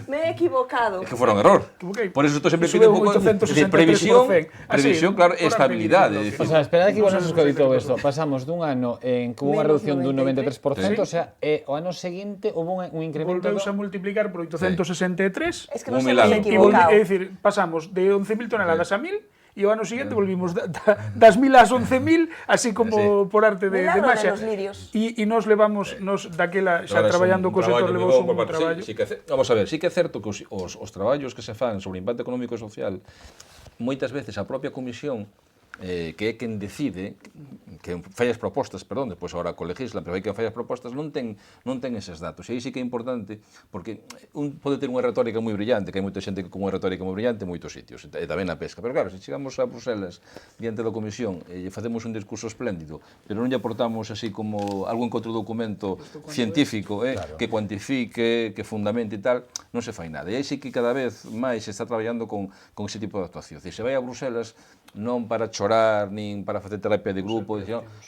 Me he equivocado. É que fora un error. Por eso estou sempre pedindo un pouco de previsión, claro, e estabilidade. O sea, esperad que igual nos escoitou isto. Pasamos dun ano en que hubo unha reducción dun 93%, o sea, o ano seguinte houve un incremento... Volveus a multiplicar por 863. Es que nos hemos equivocado. É dicir, pasamos de 11.000 toneladas a 1.000 e o ano seguinte volvimos das 1.000 ás 11.000, así como por arte de maxa. E nos levamos, daquela, xa traballando co sector, levamos un traballo. Vamos a ver, sí que é certo que os traballos que se fan sobre o impacto económico e social, moitas veces a propia comisión, que é quen decide, que fai as propostas, perdón, depois agora colegisla, pero hai que fai as propostas, non ten eses datos. E aí sí que é importante, porque un pode ter unha retórica moi brillante, que hai moita xente con unha retórica moi brillante en moitos sitios, e tamén na pesca. Pero claro, se chegamos a Bruselas diante da comisión e facemos un discurso espléndido, pero non lle aportamos así como algún outro documento científico, que cuantifique, que fundamente e tal, non se fai nada. E aí sí que cada vez máis se está traballando con ese tipo de actuación. Se vai a Bruselas non para chorar, nin para facer terapia de grupo,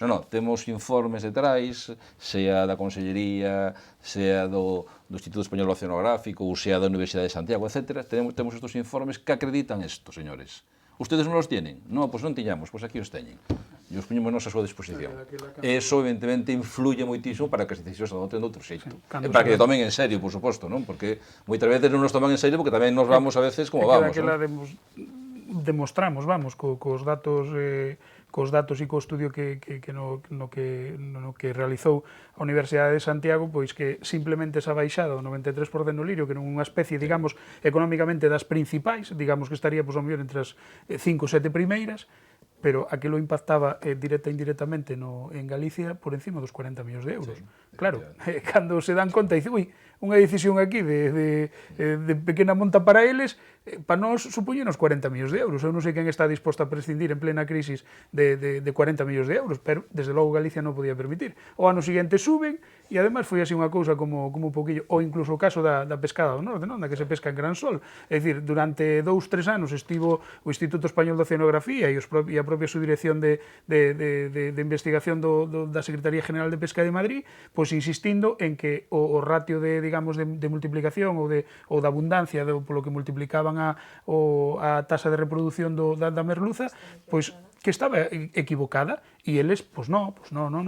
non, temos informes detrás, sea da Consellería, sea do Instituto Español Oceanográfico, ou sea da Universidade de Santiago, etc. Temos estes informes que acreditan isto, señores. Ustedes non los tienen? Non, pois non tiñamos, pois aquí os teñen. E os poñemos a súa disposición. E iso, evidentemente, influye moitísimo para que as decisións se adopten de outro xeito. E para que tomen en serio, por suposto, non? Porque moitas veces non nos toman en serio porque tamén nos vamos a veces como vamos. demostramos, vamos, cos datos e co estudio que realizou a Universidade de Santiago, pois que simplemente esa baixada do 93% no lirio, que non é unha especie, digamos, económicamente das principais, digamos que estaría, pois, ao mellor, entre as 5 ou 7 primeiras, pero aquilo impactaba directa e indirectamente en Galicia por encima dos 40 millóns de euros. Sí, claro, cando se dan conta, dice, ui, unha decisión aquí de pequena monta para eles, para nós supoñenos 40 millóns de euros. Eu non sei quen está disposto a prescindir en plena crisis de 40 millóns de euros, pero desde logo Galicia non podía permitir. O ano seguinte suben, e ademais foi así unha cousa como un poquillo, ou incluso o caso da pescada do norte, non? Da que se pesca en Gran Sol. É dicir, durante 2-3 anos estivo o Instituto Español de Oceanografía e a propia subdirección de investigación da Secretaría General de Pesca de Madrid, pois insistindo en que o ratio de, digamos, de multiplicación ou da abundancia polo que multiplicaban a taxa de reproducción da merluza, pois que estaba equivocada, e eles, pois non,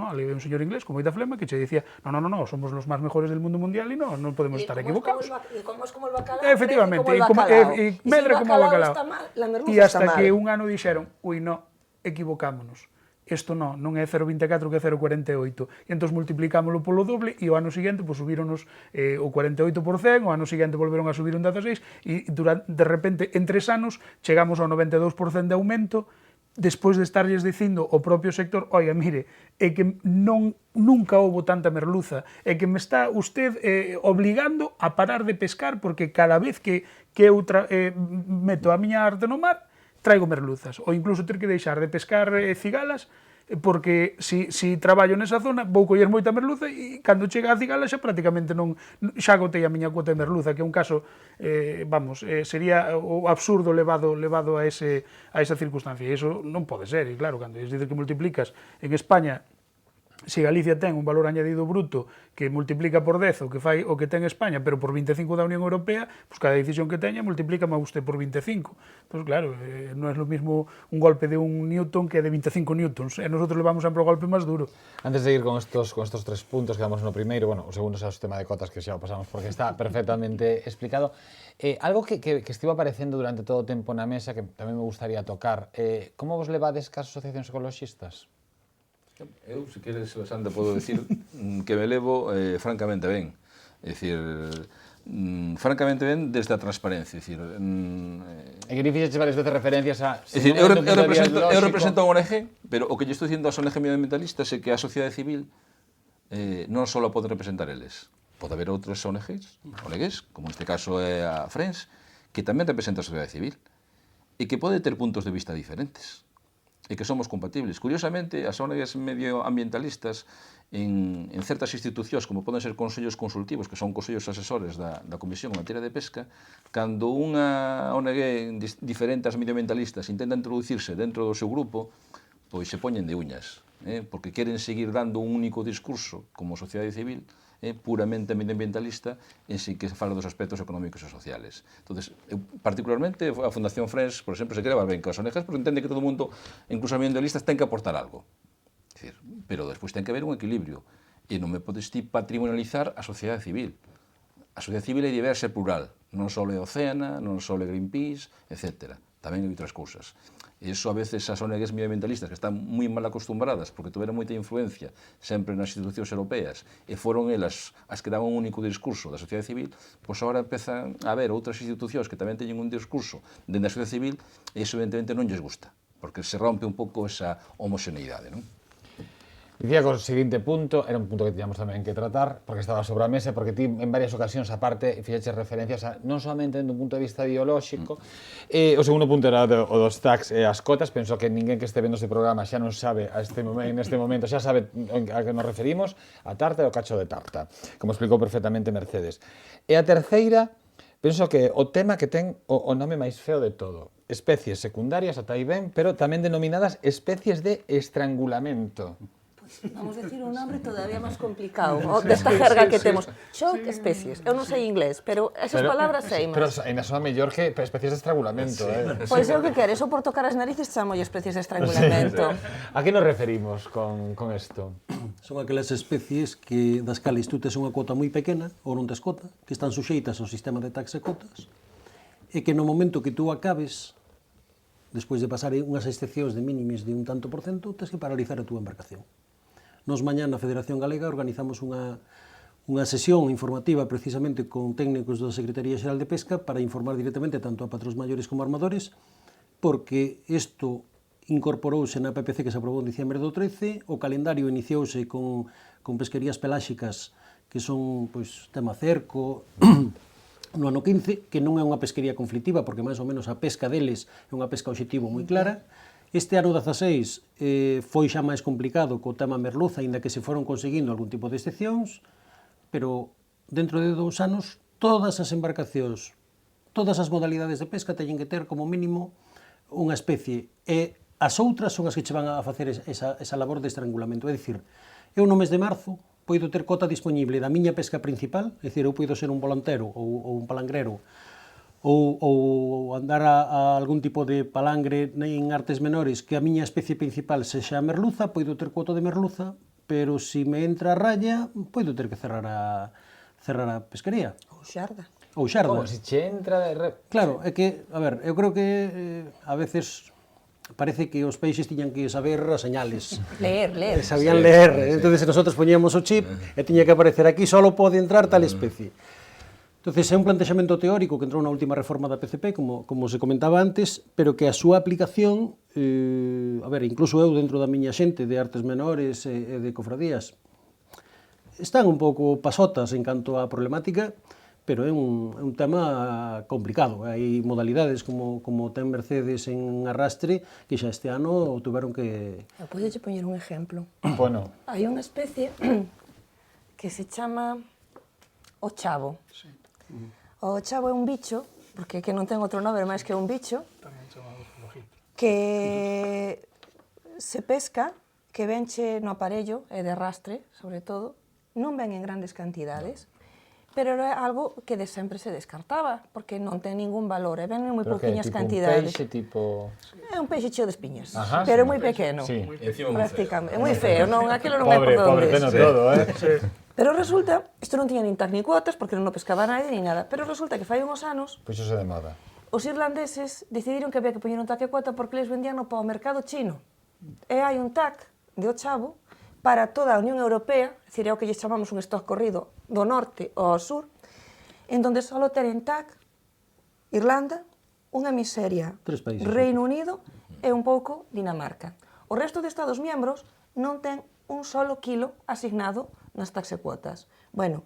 ali había un señor inglés con moita flema que che dicía, no, somos los más mejores del mundo mundial e non podemos estar equivocados. E como es como el bacalao, efectivamente, e medra como o bacalao. E hasta que un ano dixeron, ui, no, equivocámonos. Isto non é 0,24 que é 0,48. E entón multiplicámoslo polo doble e o ano seguinte pois, subíronos o 48%, o ano seguinte volveron a subir un 16%, e de repente, en 3 anos, chegamos ao 92% de aumento, despois de estarlles dicindo o propio sector, oiga, mire, é que nunca houbo tanta merluza, é que me está usted obligando a parar de pescar porque cada vez que eu meto a miña arte no mar, traigo merluzas, ou incluso ter que deixar de pescar cigalas, porque si traballo nesa zona vou coller moita merluza e cando chega a cigala xa prácticamente xa agotei a miña cuota de merluza, que é un caso, sería o absurdo levado a esa circunstancia, e iso non pode ser, e claro, cando dices que multiplicas en España, se Galicia ten un valor añadido bruto que multiplica por 10 o que fai o que ten España, pero por 25 da Unión Europea, pues cada decisión que teña multiplica máis usted por 25. Entón, claro, non é lo mismo un golpe de un newton que de 25 newtons, e nosotros levamos sempre o golpe máis duro. Antes de ir con estos 3 puntos, quedamos no primeiro, bueno, o segundo é o sistema de cotas que xa o pasamos porque está perfectamente explicado. Algo que estivo aparecendo durante todo o tempo na mesa, que tamén me gustaría tocar, como vos levades cas asociacións ecoloxistas? Eu, se queres, Sandra, podo decir que me levo francamente ben. É dicir, francamente ben desde a transparencia. É dicir, que ni fixeches varias veces referencias a... É dicir, eu represento a ONG, pero o que lle estou dicindo ás ONG medioambientalistas é que a sociedade civil non só a poden representar eles. Pode haber outras ONGs, como neste caso é a Friends, que tamén representa a sociedade civil e que pode ter puntos de vista diferentes e que somos compatibles. Curiosamente, as ONGs medioambientalistas en certas institucións, como poden ser consellos consultivos, que son consellos asesores da Comisión en materia de pesca, cando unha ONG diferente ás medioambientalistas intenta introducirse dentro do seu grupo, pois se poñen de uñas, porque queren seguir dando un único discurso como sociedade civil, puramente medioambientalista, en si que se fala dos aspectos económicos e sociales. Entonces, particularmente, a Fundación Friends, por exemplo, se quere ben con as ONGs, porque entende que todo o mundo, incluso os ambientalistas, ten que aportar algo. Decir, pero despois ten que haber un equilibrio, e non me podes ti patrimonializar a sociedade civil. A sociedade civil é diversa e plural, non só é Oceana, non só é Greenpeace, etc. Tamén hai outras cousas. E iso a veces as ONGs medioambientalistas que están moi mal acostumbradas porque tuveron moita influencia sempre nas institucións europeas e foron elas as que daban un único discurso da sociedade civil, pois agora empezan a haber outras institucións que tamén teñen un discurso dentro da sociedade civil e iso evidentemente non lles gusta porque se rompe un pouco esa homoxeneidade, non? Dicía que o seguinte punto, era un punto que tiñamos tamén que tratar, porque estaba sobre a mesa, porque ti en varias ocasións, aparte, fixeches referencias a, non somente dentro un punto de vista ideolóxico, o segundo punto era o dos tax e as cotas, penso que ninguén que este vendo este programa xa non sabe neste momento, xa sabe a que nos referimos, a tarta e o cacho de tarta, como explicou perfectamente Mercedes. E a terceira, penso que o tema que ten o nome máis feo de todo, especies secundarias, ata aí ben, pero tamén denominadas especies de estrangulamento. Vamos a decir un nombre todavía máis complicado desta jerga que temos. Choke especies. Eu non sei inglés, pero esas palabras sei máis. Pero ainda soa mellor que especies de estrangulamento. Pois é o que queres, ou por tocar as narices chamolle especies de estrangulamento. A que nos referimos con isto? Son aquelas especies que das cales tú tes unha cota moi pequena, ou non tes cota, que están suxeitas ao sistema de taxa e cotas, e que no momento que tú acabes despois de pasar unhas excepcións de mínimes de un tanto por cento, tens que paralizar a túa embarcación. Nos mañá na Federación Galega organizamos unha sesión informativa precisamente con técnicos da Secretaría Xeral de Pesca para informar directamente tanto a patrós maiores como a armadores, porque isto incorporouse na PPC que se aprobou en diciembre do 13, o calendario iniciouse con pesquerías peláxicas que son pois, tema cerco, no ano 15, que non é unha pesquería conflictiva, porque máis ou menos a pesca deles é unha pesca obxectivo moi clara. Este ano 16 foi xa máis complicado co tema merluza, aínda que se foron conseguindo algún tipo de excepcións, pero dentro de 2 anos todas as embarcacións, todas as modalidades de pesca teñen que ter como mínimo unha especie, e as outras son as que che van a facer esa labor de estrangulamento. É dicir, eu no mes de marzo poido ter cota disponible da miña pesca principal, é dicir, eu poido ser un volantero ou un palangrero, ou andar a algún tipo de palangre en artes menores que a miña especie principal sexa a merluza, poido ter cuota de merluza, pero se me entra a raya, poido ter que cerrar a pesquería. Ou xarda. Ou xarda. Como se che entra de... Claro, é que, a ver, eu creo que a veces parece que os peixes tiñan que saber as señales. Leer. Sabían leer. Entonces nosotros poñíamos o chip e tiña que aparecer aquí, solo pode entrar tal especie. Entonces é un plantexamento teórico que entrou na última reforma da PCP, como se comentaba antes, pero que a súa aplicación, a ver, incluso eu dentro da miña xente de artes menores e de cofradías, están un pouco pasotas en canto á problemática, pero é un tema complicado. Hai modalidades como ten Mercedes en arrastre que xa este ano tuveron que... Podeche poñer un exemplo. Bueno, Hai unha especie que se chama o chavo. Sí. O chavo é un bicho, porque que non ten outro nome máis que un bicho, Tamén chamado flojito. que se pesca, que venche no aparello e de arrastre, sobre todo, non ven en grandes cantidades, pero era algo que de sempre se descartaba, porque non ten ningún valor, e ven en moi pero que pouquiñas tipo cantidades. un peixe, tipo... É un peixe cheo de espiñas, Ajá, pero sí. moi pequeno. Sí. Encima moi feo. Prácticamente. É moi feo, non, aquilo non é por Pobre, donde. teno todo, Sí. Pero resulta, isto non tiña nin tac ni cuotas, porque non o pescaba nadie ni nada, pero resulta que fai uns anos Pois iso de moda. os irlandeses decidiron que había que poñer un tac e cuota porque les vendían no pao mercado chino. E hai un tac de o chavo para toda a Unión Europea, é dicir, é o que lle chamamos un stock corrido do norte ao sur, en donde só tenen tac Irlanda, unha miseria, 3 países. Reino Unido e un pouco Dinamarca. O resto de Estados miembros non ten un solo kilo asignado nas taxecuotas. Bueno,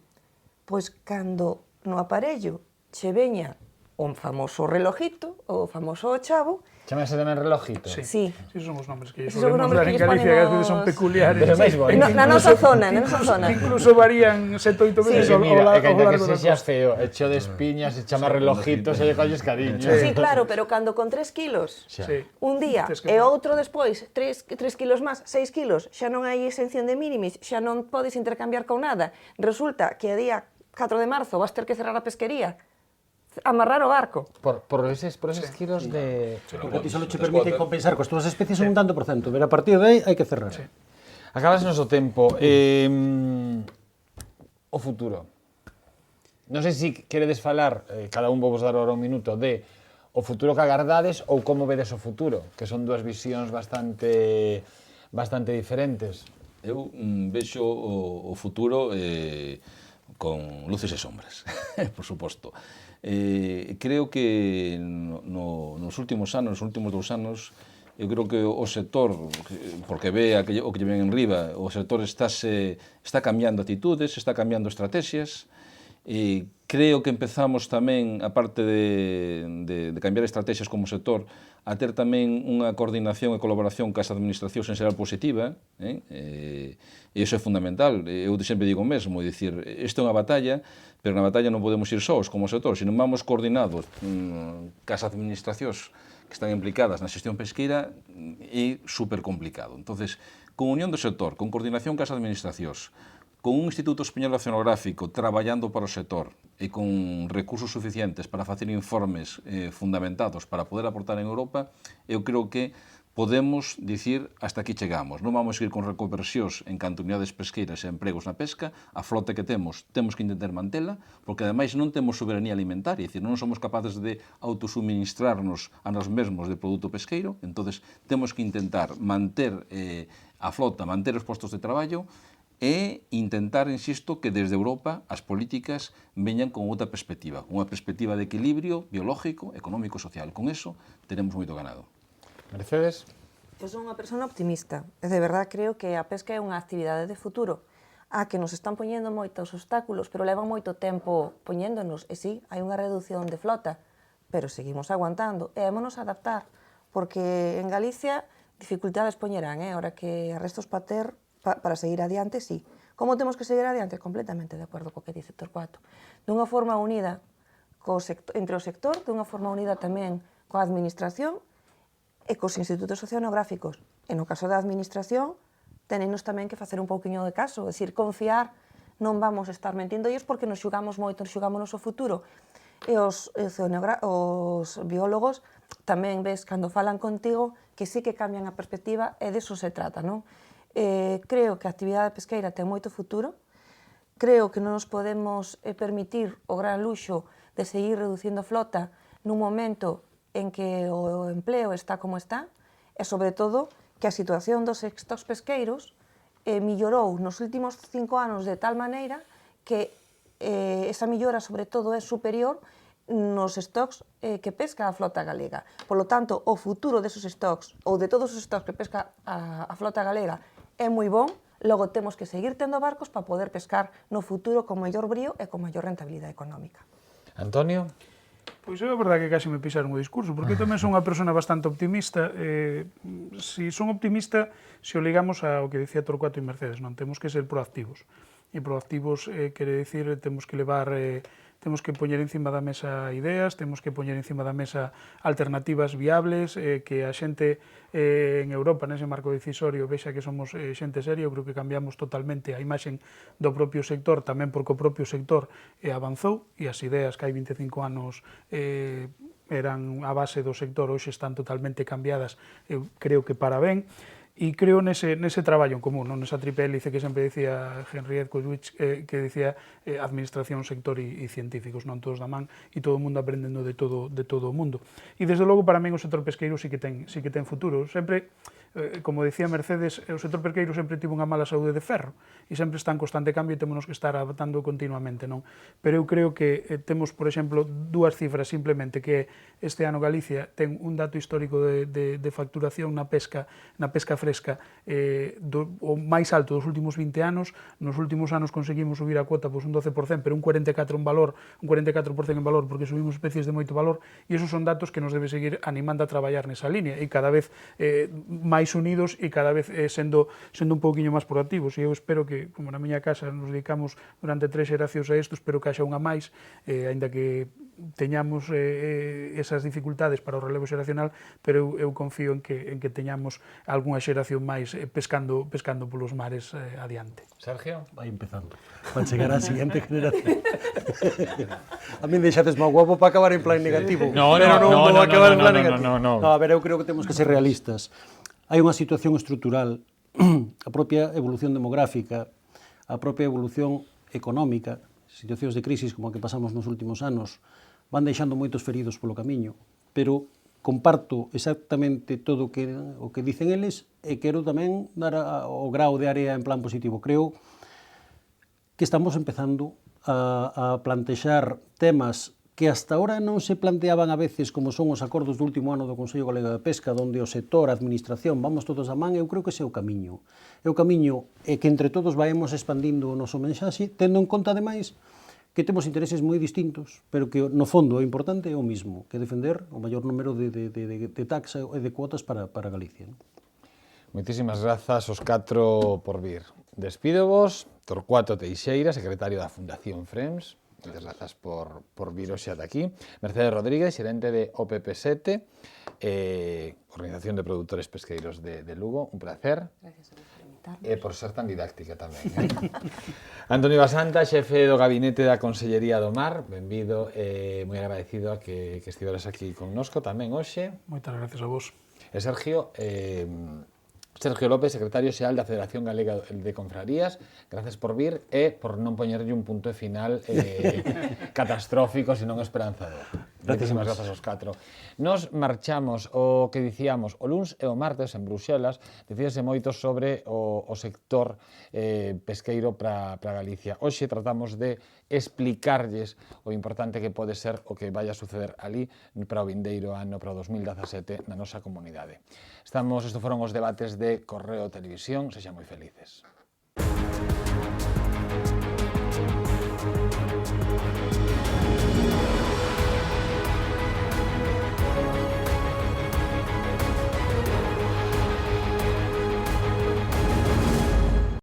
pois cando no aparello che veña o famoso relojito, o famoso chavo, Chámase tamén relojito. Sí. sí. Esos son os nombres que Esos son os solemos nombres dar que en lles Galicia, que ás ponen veces son os- peculiares. Pero máis bonito. Na nosa zona, na nosa zona. Incluso varían 7 ou 8 veces Sí, ao mira, é que ao ainda que largo da sexa costa. feo, hecho de espiñas, se chama relojito, se lle colles cariño. Sí, claro, pero cando con 3 kilos, Xa. Sí. un día Tes e que- outro despois, 3 kilos máis, 6 kilos, xa non hai exención de mínimis, xa non podes intercambiar con nada. Resulta que a día 4 de marzo vas ter que cerrar a pesquería, amarrar o barco. Por eses kilos de... Porque a ti solo che permite compensar cos túas especies un tanto por cento, pero a partir de aí hai que cerrar. Sí. Acabas noso tempo. O futuro. Non sei se queredes falar, cada un vos dar ahora un minuto, de o futuro que agardades ou como vedes o futuro, que son dúas visións bastante diferentes. Eu vexo o futuro con luces e sombras, por suposto. Creo que nos últimos anos, nos últimos 2 anos, eu creo que o sector, porque ve o que lle ven en riba, o sector está cambiando actitudes, está cambiando estrategias. Creo que empezamos tamén, aparte de cambiar estrategias como sector, a ter tamén unha coordinación e colaboración cas administracións en xeral positiva, e iso é fundamental. Eu sempre digo o mesmo, é dicir, isto é unha batalla, pero na batalla non podemos ir sós como sector, se non vamos coordinados cas administracións que están implicadas na xestión pesqueira, é super complicado. Entonces, con unión do sector, con coordinación cas administracións, con un Instituto Español Oceanográfico traballando para o sector e con recursos suficientes para facer informes fundamentados para poder aportar en Europa, eu creo que podemos dicir hasta aquí chegamos. Non vamos seguir con reconversións en canto a unidades pesqueiras e empregos na pesca. A flota que temos que intentar mantela, porque ademais non temos soberanía alimentaria, é dicir, non somos capaces de autosuministrarnos a nós mesmos de produto pesqueiro, entonces temos que intentar manter a flota, manter os postos de traballo e intentar, insisto, que desde Europa as políticas veñan con outra perspectiva, unha perspectiva de equilibrio biológico, económico e social. Con eso teremos moito ganado. Mercedes? Eu son unha persona optimista e de verdad creo que a pesca é unha actividade de futuro a que nos están poñendo moitos obstáculos, pero levan moito tempo poñéndonos, e sí, hai unha reducción de flota, pero seguimos aguantando e hémonos adaptar, porque en Galicia dificultades poñerán, ahora que arrestos para seguir adiante, sí. Como temos que seguir adiante? Completamente de acordo co que dice Torcuato. Dunha forma unida entre o sector, dunha forma unida tamén coa administración e cos institutos oceanográficos. E no caso da administración, tenenos tamén que facer un pouquiño de caso, é dicir, confiar, non vamos estar mentindo ellos porque nos xugamos moito, nos xugamos o futuro. E os biólogos tamén ves cando falan contigo que sí que cambian a perspectiva e deso se trata, non? Creo que a actividade pesqueira ten moito futuro, creo que non nos podemos permitir o gran luxo de seguir reducindo flota nun momento en que o empleo está como está, e sobre todo que a situación dos stocks pesqueiros millorou nos últimos 5 anos de tal maneira que esa millora sobre todo é superior nos stocks que pesca a flota galega. Por lo tanto, o futuro desos stocks, ou de todos os stocks que pesca a flota galega, é moi bon, logo temos que seguir tendo barcos para poder pescar no futuro con maior brío e con maior rentabilidade económica. Antonio? Pois é a verdade que casi me pisaron o discurso, porque eu tamén son unha persona bastante optimista. Si son optimista, se o ligamos ao que dicía Torcuato e Mercedes, non temos que ser proactivos. E proactivos quere dicir, temos que levar... Temos que poñer encima da mesa ideas, temos que poñer encima da mesa alternativas viables, que a xente en Europa, nese marco decisorio, vexa que somos xente seria. Eu creo que cambiamos totalmente a imaxen do propio sector, tamén porque o propio sector avanzou, e as ideas que hai 25 anos eran a base do sector, hoxe están totalmente cambiadas, eu creo que para ben. E creo nese traballo en común, nesa triple hélice que sempre dicía Henriette Kollwitz, que dicía administración, sector e científicos, non todos da man, e todo o mundo aprendendo de todo o mundo. E desde logo para min o sector pesqueiro sí que ten futuro. Sempre, como dicía Mercedes, o sector pesqueiro sempre tivo unha mala saúde de ferro e sempre está en constante cambio e temos que estar adaptando continuamente, non? Pero eu creo que temos, por exemplo, dúas cifras simplemente, que este ano Galicia ten un dato histórico de facturación na pesca fresca o máis alto dos últimos 20 anos. Nos últimos anos conseguimos subir a cuota un 12%, pero un 44% en valor, porque subimos especies de moito valor, e esos son datos que nos debe seguir animando a traballar nesa línea e cada vez máis unidos e cada vez sendo un pouquiño máis proactivos. E eu espero que, como na miña casa nos dedicamos durante 3 xeracións a isto, espero que haxa unha máis, aínda que teñamos esas dificultades para o relevo xeracional, pero eu confío en que teñamos algunha xeración máis pescando polos mares adiante. Sergio? Vai empezando. Van chegar a seguinte generación. A min deixades máis guapo para acabar en plan negativo. No, a ver, eu creo que temos que ser realistas. Hai unha situación estrutural, a propia evolución demográfica, a propia evolución económica, situacións de crisis como a que pasamos nos últimos anos, van deixando moitos feridos polo camiño, pero comparto exactamente todo o que dicen eles e quero tamén dar o grao de área en plan positivo. Creo que estamos empezando a plantexar temas que hasta ahora non se planteaban a veces, como son os acordos do último ano do Consello Galego de Pesca, onde o sector, a administración, vamos todos a man. Eu creo que ese é o camiño. É o camiño que entre todos vaemos expandindo o noso mensaxe, tendo en conta, ademais, que temos intereses moi distintos, pero que no fondo o importante é o mismo, que defender o maior número de taxa e de cuotas para Galicia. Moitísimas grazas aos 4 por vir. Despídovos, Torcuato Teixeira, secretario da Fundación FREMS, moitas grazas por vir hoxe ata aquí. Mercedes Rodríguez, xerente de OPP7, Organización de Produtores Pesqueiros de Lugo, un placer. Gracias a vos. E por ser tan didáctica tamén. Antonio Basanta, xefe do Gabinete da Consellería do Mar, benvido e moi agradecido a que estiveras aquí connosco tamén hoxe. Moitas gracias a vos. Sergio López, secretario xeral da Federación Galega de Confrarías, gracias por vir e por non poñerlle un punto final catastrófico, senón esperanzador. Moitísimas grazas aos 4. Nos marchamos o que dicíamos o luns e o martes en Bruxelas, decídese moito sobre o sector pesqueiro para Galicia. Hoxe tratamos de explicarlles o importante que pode ser o que vai a suceder ali para o vindeiro ano, para o 2017, na nosa comunidade. Estos foron os debates de Correo Televisión, sexan moi felices.